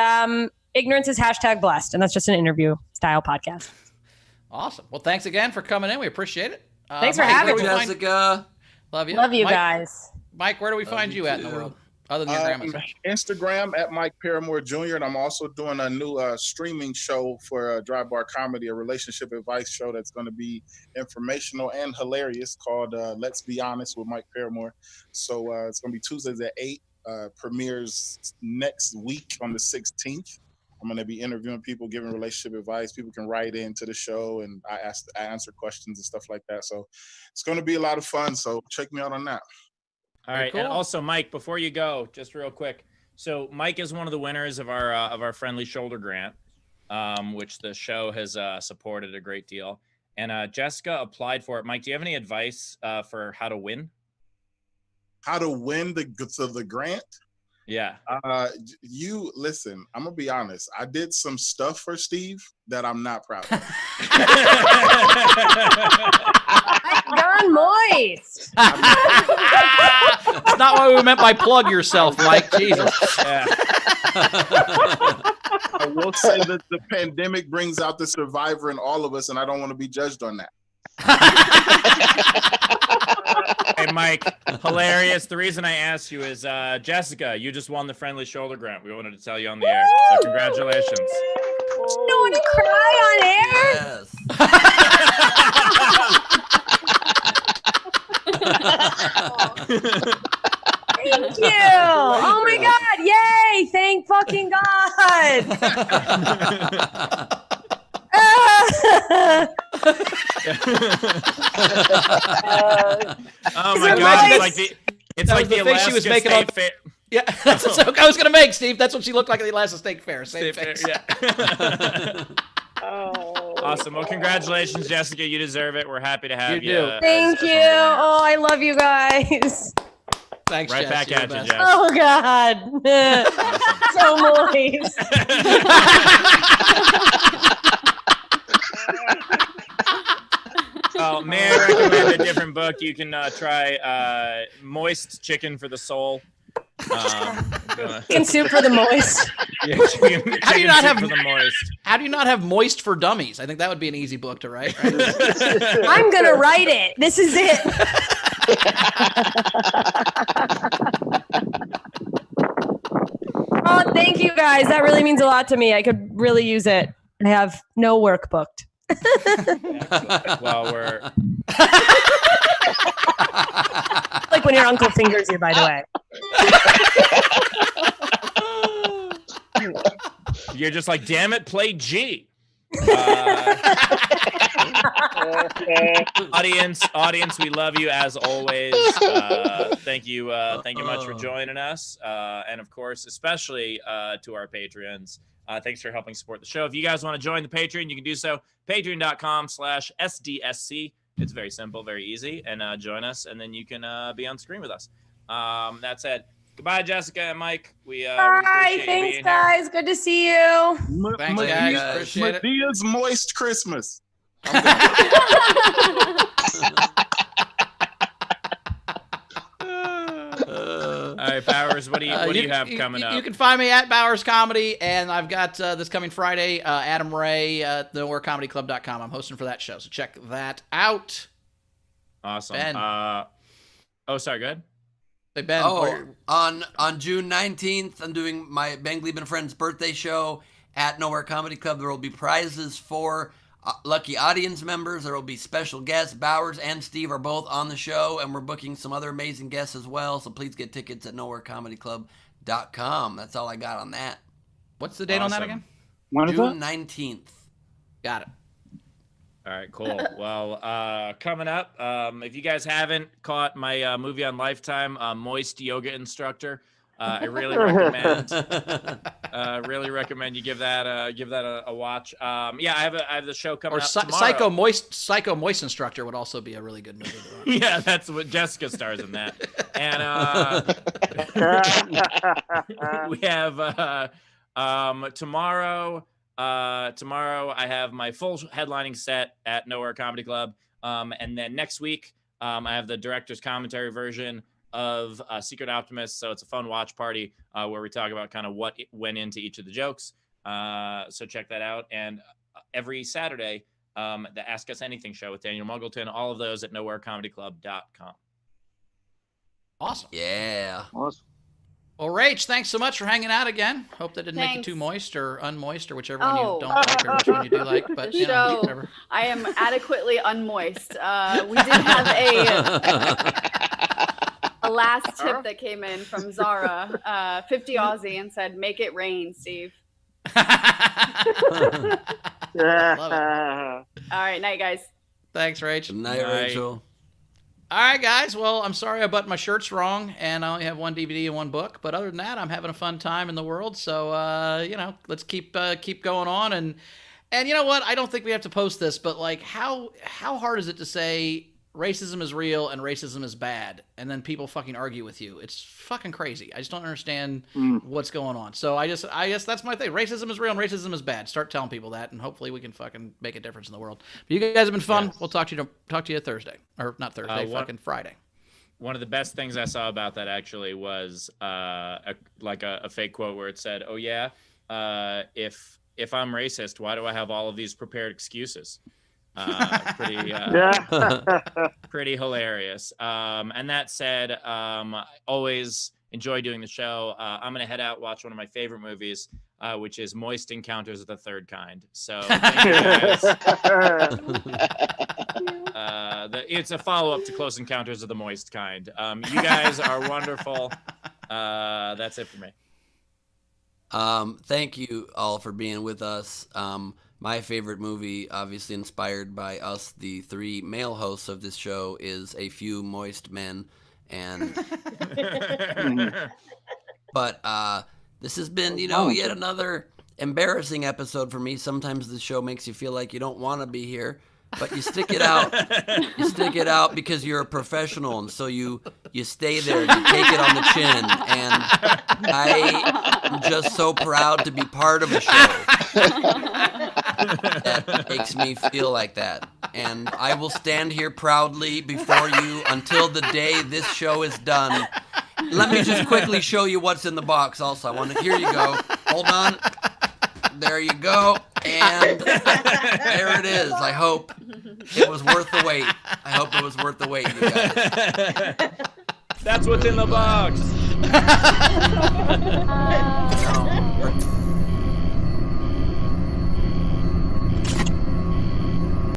Speaker 6: Ignorance is #blessed, and that's just an interview style podcast.
Speaker 2: Awesome. Well, thanks again for coming in. We appreciate it.
Speaker 6: Thanks for
Speaker 2: Mike,
Speaker 6: having
Speaker 2: me,
Speaker 1: Jessica.
Speaker 2: Love you.
Speaker 6: Love you
Speaker 2: Mike,
Speaker 6: guys.
Speaker 2: Mike, where do we find you at in the world? Other than your grandma's house?
Speaker 5: Instagram at Mike Paramore Jr. And I'm also doing a new streaming show for Dry Bar Comedy, a relationship advice show that's going to be informational and hilarious called Let's Be Honest with Mike Paramore. So it's going to be Tuesdays at 8, premieres next week on the 16th. I'm going to be interviewing people, giving relationship advice. People can write into the show, and I answer questions and stuff like that. So it's going to be a lot of fun. So check me out on that.
Speaker 3: All right, cool. And also, Mike, before you go, just real quick. So Mike is one of the winners of our Friendly Shoulder Grant, which the show has supported a great deal. And Jessica applied for it. Mike, do you have any advice for how to win?
Speaker 5: How to win the grant?
Speaker 3: Yeah.
Speaker 5: You listen, I'm gonna be honest. I did some stuff for Steve that I'm not proud of.
Speaker 6: I've gone moist.
Speaker 2: That's not what we meant by plug yourself, Mike. Jesus.
Speaker 3: Yeah.
Speaker 5: I will say that the pandemic brings out the survivor in all of us, and I don't want to be judged on that.
Speaker 3: Hey, Mike, hilarious. The reason I asked you is, Jessica, you just won the Friendly Shoulder Grant. We wanted to tell you on the air. So congratulations.
Speaker 6: You don't want to cry on air?
Speaker 1: Yes.
Speaker 6: Thank you. Oh my God. Yay. Thank fucking God.
Speaker 3: Oh my God! It's like the
Speaker 2: face
Speaker 3: Alaska
Speaker 2: she was making
Speaker 3: State
Speaker 2: on.
Speaker 3: Fair.
Speaker 2: Yeah, that's what I was gonna make, Steve. That's what she looked like at the Alaska State Fair. Same
Speaker 3: State
Speaker 2: face.
Speaker 3: Fair, yeah. Awesome. Well, congratulations, Jessica. You deserve it. We're happy to have you.
Speaker 6: Thank you. Oh, I love you guys.
Speaker 2: Thanks,
Speaker 3: right
Speaker 2: Jess.
Speaker 3: back at you, Jess.
Speaker 6: Oh God. So moist.
Speaker 3: Oh, may I recommend a different book? You can try Moist Chicken for the Soul.
Speaker 6: Chicken soup for the moist.
Speaker 3: Yeah,
Speaker 2: How do you not have
Speaker 3: for the moist?
Speaker 2: How do you not have Moist for Dummies? I think that would be an easy book to write. Right?
Speaker 6: I'm gonna write it. This is it. Oh, thank you guys. That really means a lot to me. I could really use it. I have no work booked.
Speaker 3: Well, we're
Speaker 6: like when your uncle fingers you, by the way.
Speaker 3: You're just like, damn it, play G. Audience, we love you as always. Thank you much for joining us, and of course, especially to our Patreons. Thanks for helping support the show. If you guys want to join the Patreon, you can do so. Patreon.com/SDSC. It's very simple, very easy, and join us, and then you can be on screen with us. That said, goodbye, Jessica and Mike. We
Speaker 6: Bye. Thanks, guys. Good to see you.
Speaker 2: Thanks, guys. Appreciate it.
Speaker 5: Medea's Moist Christmas.
Speaker 3: All right, Bowers, what do you have coming up?
Speaker 2: You can find me at Bowers Comedy, and I've got this coming Friday, Adam Ray at nowherecomedyclub.com. I'm hosting for that show, so check that out.
Speaker 3: Awesome.
Speaker 2: Ben.
Speaker 3: Sorry, go ahead.
Speaker 2: Hey, Ben.
Speaker 1: On June 19th, I'm doing my Ben Gleib and Friends birthday show at Nowhere Comedy Club. There will be prizes for lucky audience members. There will be special guests. Bowers and Steve are both on the show, and we're booking some other amazing guests as well. So please get tickets at nowherecomedyclub.com. That's all I got on that.
Speaker 2: What's the date on that again?
Speaker 1: June 19th.
Speaker 2: Got it.
Speaker 3: All right, cool. Well, coming up, if you guys haven't caught my movie on Lifetime, Moist Yoga Instructor, I really recommend you give that a watch. I have the show coming up tomorrow.
Speaker 2: Psycho Moist Instructor would also be a really good movie.
Speaker 3: Yeah, that's what Jessica stars in that. And we have tomorrow. Tomorrow I have my full headlining set at Nowhere Comedy Club, and then next week I have the director's commentary version of Secret Optimist. So it's a fun watch party where we talk about kind of what went into each of the jokes. So check that out. And every Saturday, the Ask Us Anything show with Daniel Muggleton. All of those at nowherecomedyclub.com.
Speaker 2: Awesome.
Speaker 1: Yeah.
Speaker 7: Awesome.
Speaker 2: Well, Rach, thanks so much for hanging out again. Hope that didn't make you too moist or unmoist or whichever one you don't like or which one you do like. But you know, whatever.
Speaker 4: I am adequately unmoist. We did have a last tip that came in from Zara, 50 Aussie, and said, "Make it rain, Steve."
Speaker 2: Love it.
Speaker 4: All right, night, guys.
Speaker 2: Thanks, Rach.
Speaker 1: Good night, Rachel.
Speaker 2: All right, guys. Well, I'm sorry I buttoned my shirts wrong, and I only have one DVD and one book. But other than that, I'm having a fun time in the world. So, let's keep going on. And you know what? I don't think we have to post this, but like, how hard is it to say racism is real and racism is bad, and then people fucking argue with you? It's fucking crazy. I just don't understand what's going on. So I guess that's my thing. Racism is real and racism is bad. Start telling people that, and hopefully we can fucking make a difference in the world. But you guys have been fun. Yes. We'll talk to you Thursday, or not Thursday, fucking Friday.
Speaker 3: One of the best things I saw about that actually was a fake quote where it said, "Oh yeah, if I'm racist, why do I have all of these prepared excuses?" Pretty hilarious. And that said, I always enjoy doing the show. I'm gonna head out, watch one of my favorite movies, which is Moist Encounters of the Third Kind. So thank you guys. It's a follow-up to Close Encounters of the Moist Kind. You guys are wonderful. That's it for me.
Speaker 1: Thank you all for being with us. My favorite movie, obviously inspired by us, the three male hosts of this show, is A Few Moist Men. And but this has been, yet another embarrassing episode for me. Sometimes the show makes you feel like you don't want to be here, but you stick it out. You stick it out because you're a professional, and so you stay there. You take it on the chin, and I am just so proud to be part of a show that makes me feel like that. And I will stand here proudly before you until the day this show is done. Let me just quickly show you what's in the box also. Here you go. Hold on. There you go. And there it is. I hope it was worth the wait. I hope it was worth the wait, you guys.
Speaker 3: That's what's in the box.